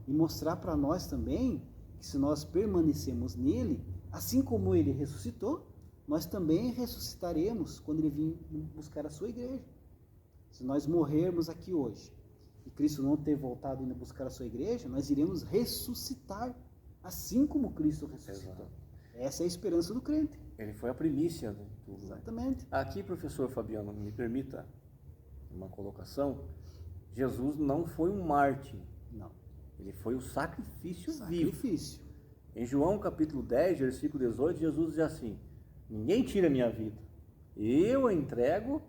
e mostrar para nós também que se nós permanecemos nele, assim como ele ressuscitou, nós também ressuscitaremos quando ele vir buscar a sua igreja. Se nós morrermos aqui hoje e Cristo não ter voltado ainda buscar a sua igreja, nós iremos ressuscitar, assim como Cristo ressuscitou. Exato. Essa é a esperança do crente. Ele foi a primícia de tudo. Exatamente. Né? Aqui, professor Fabiano, me permita uma colocação. Jesus não foi um mártir. Não. Ele foi o sacrifício vivo. Em João capítulo 10, versículo 18, Jesus diz assim: ninguém tira a minha vida, eu a entrego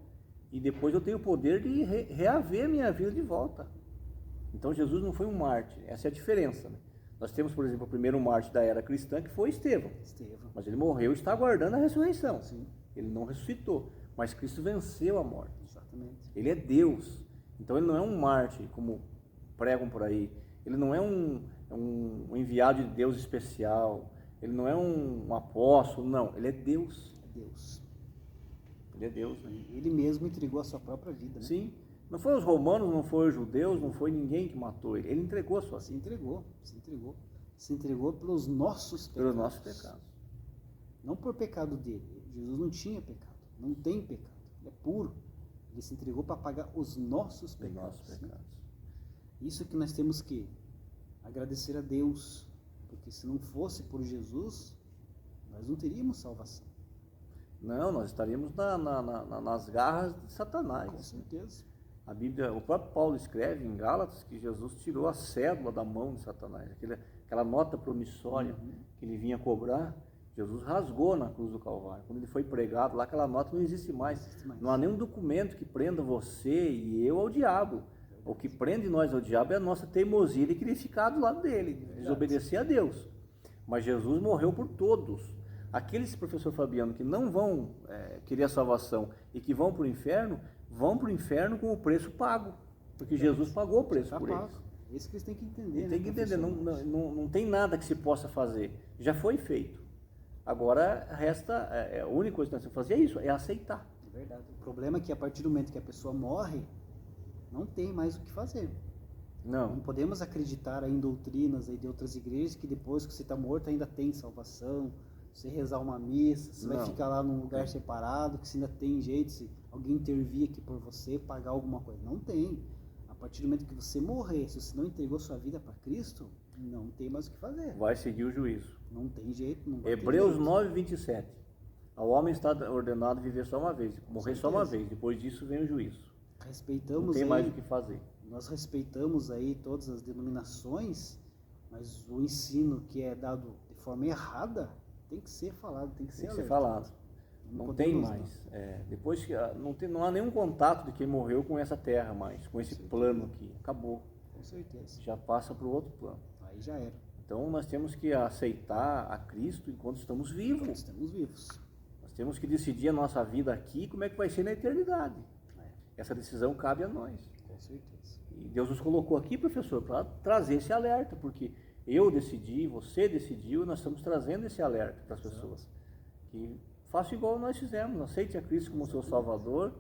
e depois eu tenho o poder de reaver a minha vida de volta. Então Jesus não foi um mártir, essa é a diferença. Né? Nós temos, por exemplo, o primeiro mártir da era cristã, que foi Estevão. Mas ele morreu e está aguardando a ressurreição. Sim. Ele não ressuscitou, mas Cristo venceu a morte. Exatamente. Ele é Deus, então ele não é um mártir, como pregam por aí. Ele não é um enviado de Deus especial. Ele não é um apóstolo, não. Ele é Deus. É Deus. Ele é Deus. Né? Ele mesmo entregou a sua própria vida. Né? Sim. Não foi os romanos, não foi os judeus, não foi ninguém que matou ele. Ele entregou a sua vida. Se entregou pelos nossos pecados. Pelos nossos pecados. Não por pecado dele. Jesus não tinha pecado. Não tem pecado. Ele é puro. Ele se entregou para pagar os nossos pecados. Isso que nós temos que agradecer a Deus. Porque se não fosse por Jesus, nós não teríamos salvação. Não, nós estaríamos nas garras de Satanás. Com certeza. A Bíblia, o próprio Paulo escreve em Gálatas que Jesus tirou a cédula da mão de Satanás, aquela nota promissória que ele vinha cobrar, Jesus rasgou na cruz do Calvário. Quando ele foi pregado lá, aquela nota não existe mais. Não há nenhum documento que prenda você e eu ao diabo. O que prende nós ao diabo é a nossa teimosia de querer ficar do lado dele, desobedecer a Deus. Mas Jesus morreu por todos. Aqueles, professor Fabiano, que não vão querer a salvação e que vão para o inferno com o preço pago. Porque Jesus pagou o preço por eles. Isso que eles têm que entender. Eles têm que entender, não tem nada que se possa fazer. Já foi feito. Agora resta, a única coisa que nós temos que fazer é isso, é aceitar. É verdade. O problema é que a partir do momento que a pessoa morre, não tem mais o que fazer. Não podemos acreditar em doutrinas aí de outras igrejas que depois que você está morto ainda tem salvação. Você rezar uma missa, você vai ficar lá num lugar separado, que você ainda tem jeito, se alguém intervir aqui por você, pagar alguma coisa. Não tem. A partir do momento que você morrer, se você não entregou sua vida para Cristo, não tem mais o que fazer. Vai seguir o juízo. Não tem jeito. Não vai Hebreus 9:27. Ao homem está ordenado viver só uma vez, morrer só uma vez. Depois disso vem o juízo. Respeitamos. Não tem mais o que fazer. Nós respeitamos aí todas as denominações, mas o ensino que é dado de forma errada tem que ser falado, tem que ser falado. Não tem mais. Depois que não há nenhum contato de quem morreu com essa terra mais, com esse plano aqui. Acabou. Com certeza. Já passa para o outro plano. Aí já era. Então nós temos que aceitar a Cristo enquanto estamos vivos. Enquanto estamos vivos. Nós temos que decidir a nossa vida aqui, como é que vai ser na eternidade. Essa decisão cabe a nós. Com certeza. E Deus nos colocou aqui, professor, para trazer esse alerta, porque eu decidi, você decidiu, nós estamos trazendo esse alerta para as pessoas. Que faça igual nós fizemos, aceite a Cristo como seu Salvador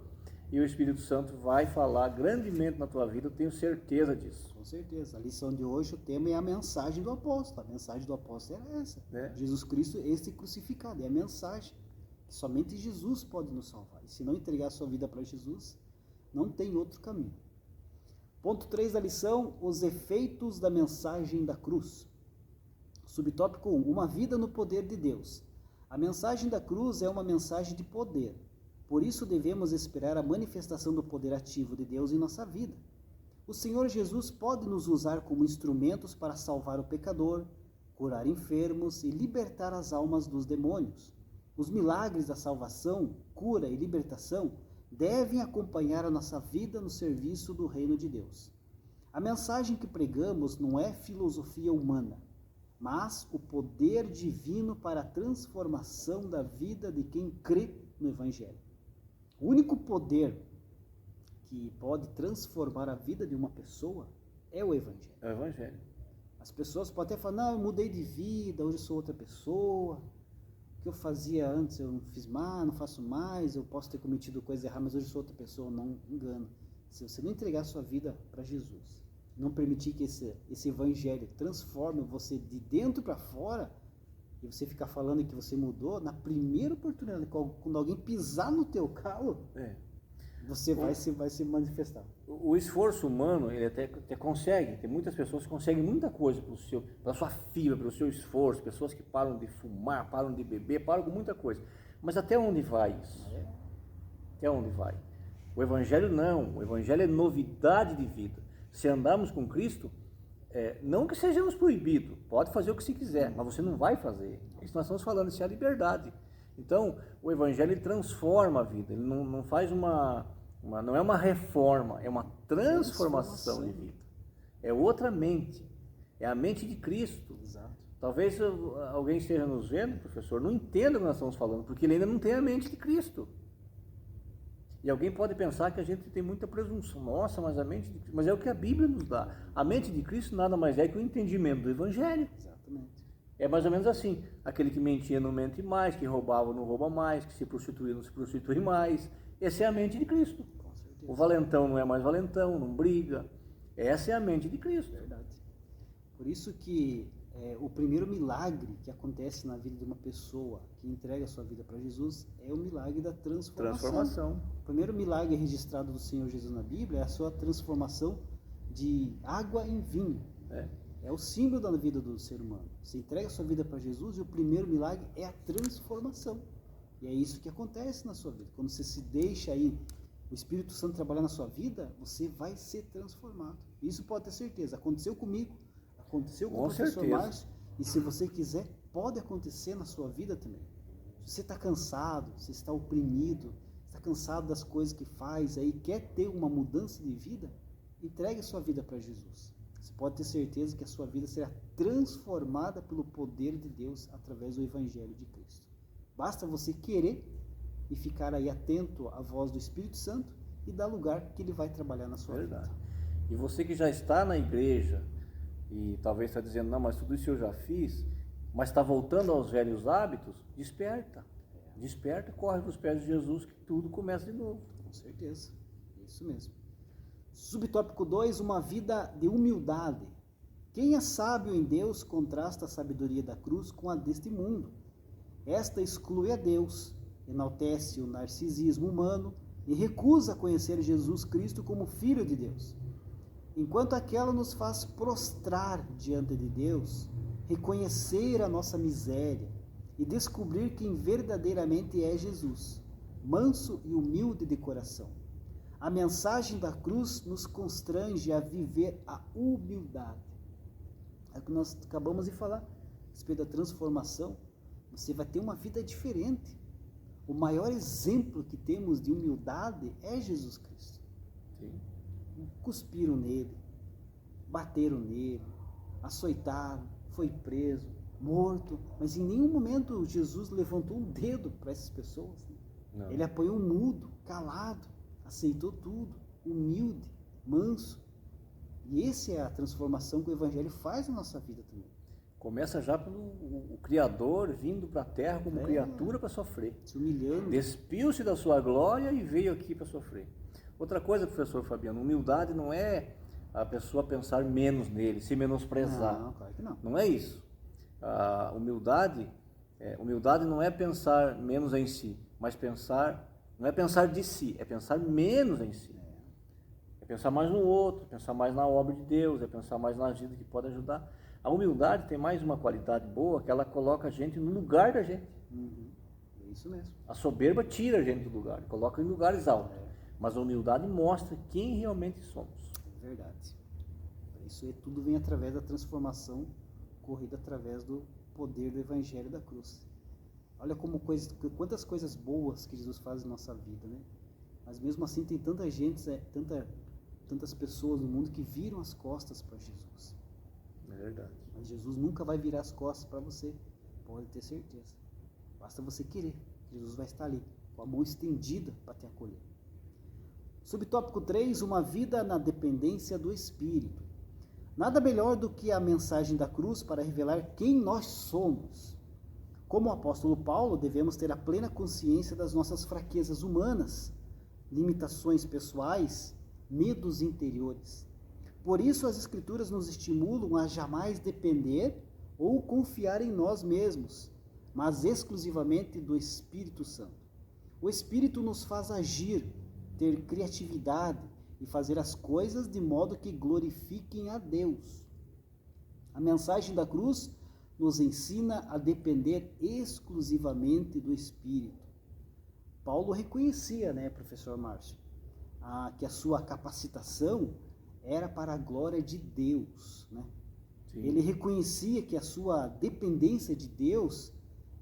e o Espírito Santo vai falar grandemente na tua vida, eu tenho certeza disso. Com certeza. A lição de hoje, o tema é a mensagem do apóstolo. A mensagem do apóstolo é essa. Jesus Cristo, esse crucificado, é a mensagem. Somente Jesus pode nos salvar. E se não entregar a sua vida para Jesus, não tem outro caminho. Ponto 3 da lição, os efeitos da mensagem da cruz. Subtópico 1, uma vida no poder de Deus. A mensagem da cruz é uma mensagem de poder. Por isso devemos esperar a manifestação do poder ativo de Deus em nossa vida. O Senhor Jesus pode nos usar como instrumentos para salvar o pecador, curar enfermos e libertar as almas dos demônios. Os milagres da salvação, cura e libertação devem acompanhar a nossa vida no serviço do reino de Deus. A mensagem que pregamos não é filosofia humana, mas o poder divino para a transformação da vida de quem crê no Evangelho. O único poder que pode transformar a vida de uma pessoa é o Evangelho. É o Evangelho. As pessoas podem até falar, não, eu mudei de vida, hoje eu sou outra pessoa. O que eu fazia antes eu não fiz mais, não faço mais, eu posso ter cometido coisa errada, mas hoje eu sou outra pessoa, não engano. Se você não entregar sua vida para Jesus, não permitir que esse Evangelho transforme você de dentro para fora, e você ficar falando que você mudou, na primeira oportunidade, quando alguém pisar no teu calo, você vai se manifestar. O esforço humano, ele até consegue, tem muitas pessoas que conseguem muita coisa pela sua fibra, pelo seu esforço, pessoas que param de fumar, param de beber, param com muita coisa. Mas até onde vai isso? Até onde vai? O Evangelho não, o Evangelho é novidade de vida. Se andarmos com Cristo, não que sejamos proibidos, pode fazer o que se quiser, mas você não vai fazer. Isso nós estamos falando, isso é a liberdade. Então, o Evangelho ele transforma a vida, ele não faz não é uma reforma, é uma transformação de vida. É outra mente, é a mente de Cristo. Exato. Talvez alguém esteja nos vendo, professor, não entenda o que nós estamos falando, porque ele ainda não tem a mente de Cristo. E alguém pode pensar que a gente tem muita presunção. Nossa, mas mas é o que a Bíblia nos dá. A mente de Cristo nada mais é que o entendimento do Evangelho. Exatamente. É mais ou menos assim. Aquele que mentia não mente mais, que roubava não rouba mais, que se prostituía não se prostitui mais. Essa é a mente de Cristo. Com certeza. O valentão não é mais valentão, não briga. Essa é a mente de Cristo. Verdade. Por isso que o primeiro milagre que acontece na vida de uma pessoa que entrega a sua vida para Jesus é o milagre da transformação. O primeiro milagre registrado do Senhor Jesus na Bíblia é a sua transformação de água em vinho. É o símbolo da vida do ser humano. Você entrega a sua vida para Jesus e o primeiro milagre é a transformação. E é isso que acontece na sua vida. Quando você se deixa aí o Espírito Santo trabalhar na sua vida, você vai ser transformado. Isso pode ter certeza. Aconteceu comigo, aconteceu com o professor Márcio, e se você quiser, pode acontecer na sua vida também. Se você está cansado, se está oprimido, está cansado das coisas que faz aí, quer ter uma mudança de vida, entregue a sua vida para Jesus. Você pode ter certeza que a sua vida será transformada pelo poder de Deus através do Evangelho de Cristo. Basta você querer e ficar aí atento à voz do Espírito Santo e dar lugar que ele vai trabalhar na sua vida. E você que já está na igreja e talvez está dizendo, não, mas tudo isso eu já fiz, mas está voltando aos velhos hábitos, desperta. Desperta e corre para os pés de Jesus que tudo começa de novo. Com certeza, isso mesmo. Subtópico 2, uma vida de humildade. Quem é sábio em Deus contrasta a sabedoria da cruz com a deste mundo. Esta exclui a Deus, enaltece o narcisismo humano e recusa conhecer Jesus Cristo como Filho de Deus. Enquanto aquela nos faz prostrar diante de Deus, reconhecer a nossa miséria e descobrir quem verdadeiramente é Jesus, manso e humilde de coração. A mensagem da cruz nos constrange a viver a humildade. É o que nós acabamos de falar, a respeito da transformação. Você vai ter uma vida diferente. O maior exemplo que temos de humildade é Jesus Cristo. Sim. Cuspiram nele, bateram nele, açoitaram, foi preso, morto, mas em nenhum momento Jesus levantou um dedo para essas pessoas. Não. Ele apoiou um mudo, calado, aceitou tudo, humilde, manso. E essa é a transformação que o Evangelho faz na nossa vida também. Começa já pelo o Criador vindo para a terra como criatura para sofrer. Se humilhando. Despiu-se da sua glória e veio aqui para sofrer. Outra coisa, professor Fabiano, humildade não é a pessoa pensar menos nele, se menosprezar. Não, claro que não. Não é isso. A humildade não é pensar menos em si, mas não é pensar de si, é pensar menos em si. É pensar mais no outro, pensar mais na obra de Deus, é pensar mais na vida que pode ajudar. A humildade tem mais uma qualidade boa, que ela coloca a gente no lugar da gente. Uhum. É isso mesmo. A soberba tira a gente do lugar, coloca em lugares altos. Mas a humildade mostra quem realmente somos. É verdade. Isso aí tudo vem através da transformação corrida através do poder do Evangelho da cruz. Olha quantas coisas boas que Jesus faz na nossa vida, né? Mas mesmo assim tem tanta gente, tantas pessoas no mundo que viram as costas para Jesus. É verdade. Mas Jesus nunca vai virar as costas para você, pode ter certeza. Basta você querer, Jesus vai estar ali, com a mão estendida para te acolher. Subtópico 3, uma vida na dependência do Espírito. Nada melhor do que a mensagem da cruz para revelar quem nós somos. Como o apóstolo Paulo, devemos ter a plena consciência das nossas fraquezas humanas, limitações pessoais, medos interiores. Por isso as Escrituras nos estimulam a jamais depender ou confiar em nós mesmos, mas exclusivamente do Espírito Santo. O Espírito nos faz agir, ter criatividade e fazer as coisas de modo que glorifiquem a Deus. A mensagem da cruz nos ensina a depender exclusivamente do Espírito. Paulo reconhecia, professor Márcio, que a sua capacitação era para a glória de Deus, né? Ele reconhecia que a sua dependência de Deus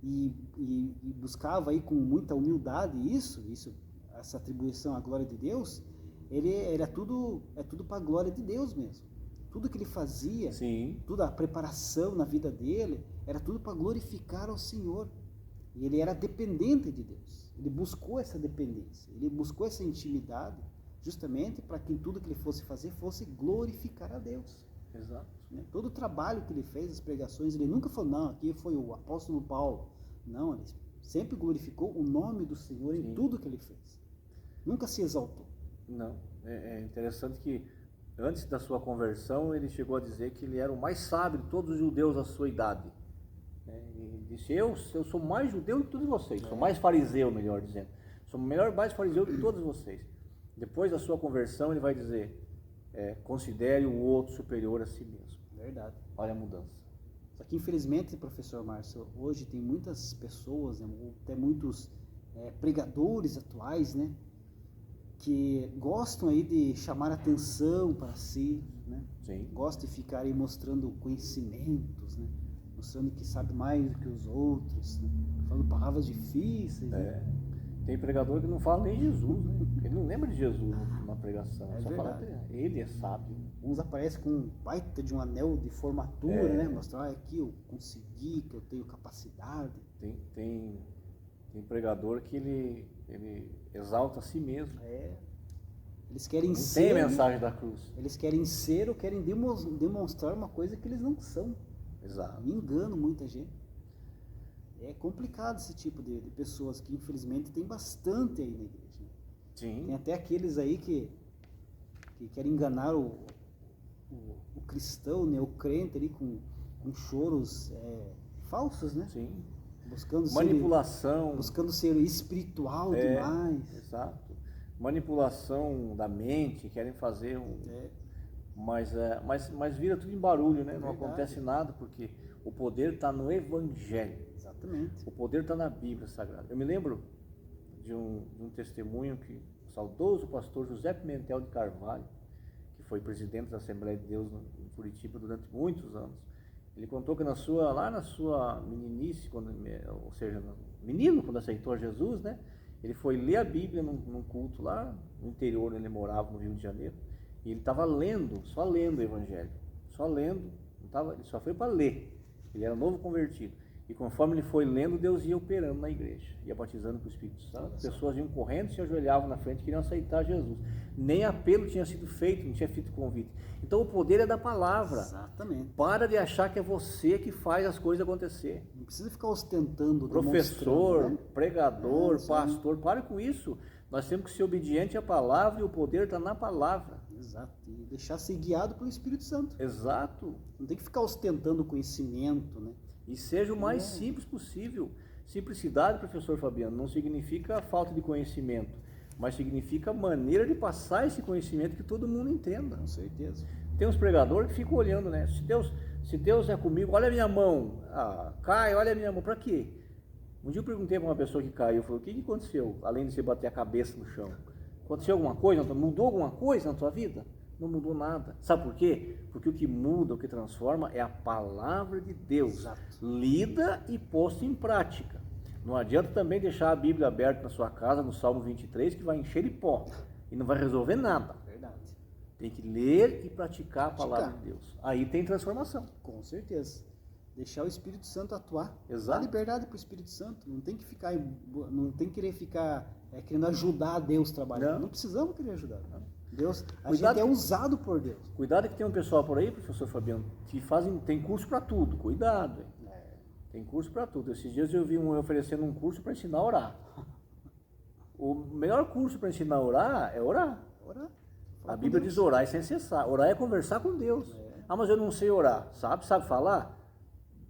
e buscava aí com muita humildade essa atribuição à glória de Deus. É tudo para a glória de Deus mesmo. Tudo que ele fazia, toda a preparação na vida dele, era tudo para glorificar ao Senhor. E ele era dependente de Deus. Ele buscou essa dependência, ele buscou essa intimidade, justamente para que tudo que ele fosse fazer fosse glorificar a Deus. Exato. Todo o trabalho que ele fez, as pregações, ele nunca falou, não, aqui foi o apóstolo Paulo. Não, ele sempre glorificou o nome do Senhor em tudo que ele fez. Nunca se exaltou. Não, é interessante que antes da sua conversão ele chegou a dizer que ele era o mais sábio de todos os judeus da sua idade. Ele disse, eu sou mais judeu de todos vocês, sou mais fariseu, melhor dizendo. Sou mais fariseu de todos vocês. Depois da sua conversão ele vai dizer, considere o outro superior a si mesmo. Verdade. Olha a mudança. Só que infelizmente, professor Márcio, hoje tem muitas pessoas, até muitos pregadores atuais, que gostam aí de chamar atenção para si, Sim. Gostam de ficar aí mostrando conhecimentos, no mostrando que sabe mais do que os outros, né? Falando palavras difíceis, né? Tem pregador que não fala nem Jesus, né? Ele não lembra de Jesus na pregação, É só fala verdade. que ele é sábio. Uns aparecem com um baita de um anel de formatura, né? Mostrar, "Ah, aqui eu consegui, que eu tenho capacidade." Tem pregador que ele exalta a si mesmo. Eles querem Não ser, tem a mensagem da cruz. eles querem ser ou querem demonstrar uma coisa que eles não são. Exato. E enganam muita gente. É complicado esse tipo de pessoas que infelizmente tem bastante aí na igreja, né? Sim. Tem até aqueles aí que querem enganar o cristão, né, o crente ali com choros falsos, né? Sim. Buscando Manipulação. buscando ser espiritual demais. Exato. Manipulação da mente, querem fazer mas vira tudo em barulho, né? Não Verdade. acontece nada, porque o poder está no Evangelho. Exatamente. O poder está na Bíblia Sagrada. Eu me lembro de um testemunho que o saudoso pastor José Pimentel de Carvalho, que foi presidente da Assembleia de Deus em Curitiba durante muitos anos, ele contou que lá na sua meninice, ou seja, menino, quando aceitou a Jesus, né? Ele foi ler a Bíblia num culto lá no interior, onde ele morava, no Rio de Janeiro, e ele estava só lendo o Evangelho, só lendo, ele só foi para ler, ele era novo convertido. E conforme ele foi lendo, Deus ia operando na igreja, ia batizando com o Espírito Santo. Pessoas iam correndo, se ajoelhavam na frente, queriam aceitar Jesus. Nem apelo tinha sido feito, não tinha feito convite. Então o poder é da palavra. Exatamente. Para de achar que é você que faz as coisas acontecer. Não precisa ficar ostentando, Professor, né? pregador, pastor, pare com isso. Nós temos que ser obedientes à palavra e o poder está na palavra. Exato. E deixar ser guiado pelo Espírito Santo. Exato. Não tem que ficar ostentando conhecimento, né? E seja o mais simples possível. Simplicidade, professor Fabiano, não significa falta de conhecimento, mas significa maneira de passar esse conhecimento que todo mundo entenda. Com certeza. Tem uns pregadores que ficam olhando, né? Se Deus é comigo, olha a minha mão. Cai, olha a minha mão. Para quê? Um dia eu perguntei para uma pessoa que caiu, falou, o que aconteceu? Além de você bater a cabeça no chão. Aconteceu alguma coisa? Mudou alguma coisa na tua vida? Não mudou nada. Sabe por quê? Porque o que muda, o que transforma é a palavra de Deus. Exato. Lida e posta em prática. Não adianta também deixar a Bíblia aberta na sua casa, no Salmo 23, que vai encher de pó e não vai resolver nada. Verdade. Tem que ler e praticar a palavra de Deus. Aí tem transformação. Com certeza. Deixar o Espírito Santo atuar. Exato. Dá liberdade para o Espírito Santo. Não tem que querer ficar querendo ajudar a Deus a trabalhar. Não precisamos querer ajudar. Deus, a gente é usado por Deus. Cuidado que tem um pessoal por aí, professor Fabiano, que tem curso para tudo. Cuidado. Tem curso para tudo. Esses dias eu vi oferecendo um curso para ensinar a orar. O melhor curso para ensinar a orar é orar. A Bíblia diz orar é sem cessar. Orar é conversar com Deus. Mas eu não sei orar. Sabe falar?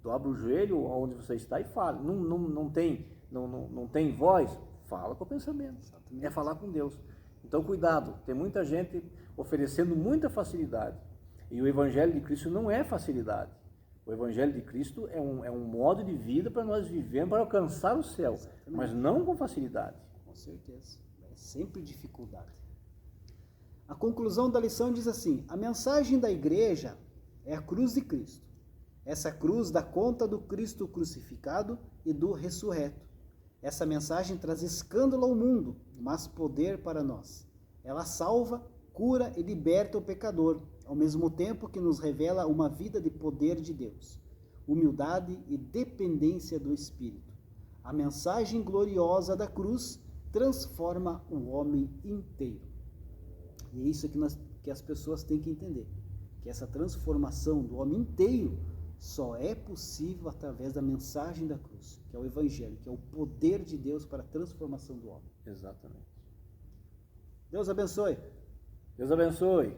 Dobra o joelho onde você está e fala. Não tem voz? Fala com o pensamento. Exatamente. É falar com Deus. Então cuidado, tem muita gente oferecendo muita facilidade. E o Evangelho de Cristo não é facilidade. O Evangelho de Cristo é um modo de vida para nós vivermos, para alcançar o céu. Exatamente. Mas não com facilidade. Com certeza. É sempre dificuldade. A conclusão da lição diz assim: a mensagem da igreja é a cruz de Cristo. Essa cruz dá conta do Cristo crucificado e do ressurreto. Essa mensagem traz escândalo ao mundo, mas poder para nós. Ela salva, cura e liberta o pecador, ao mesmo tempo que nos revela uma vida de poder de Deus, humildade e dependência do Espírito. A mensagem gloriosa da cruz transforma o homem inteiro. E é isso que as pessoas têm que entender, que essa transformação do homem inteiro só é possível através da mensagem da cruz, que é o Evangelho, que é o poder de Deus para a transformação do homem. Exatamente. Deus abençoe. Deus abençoe.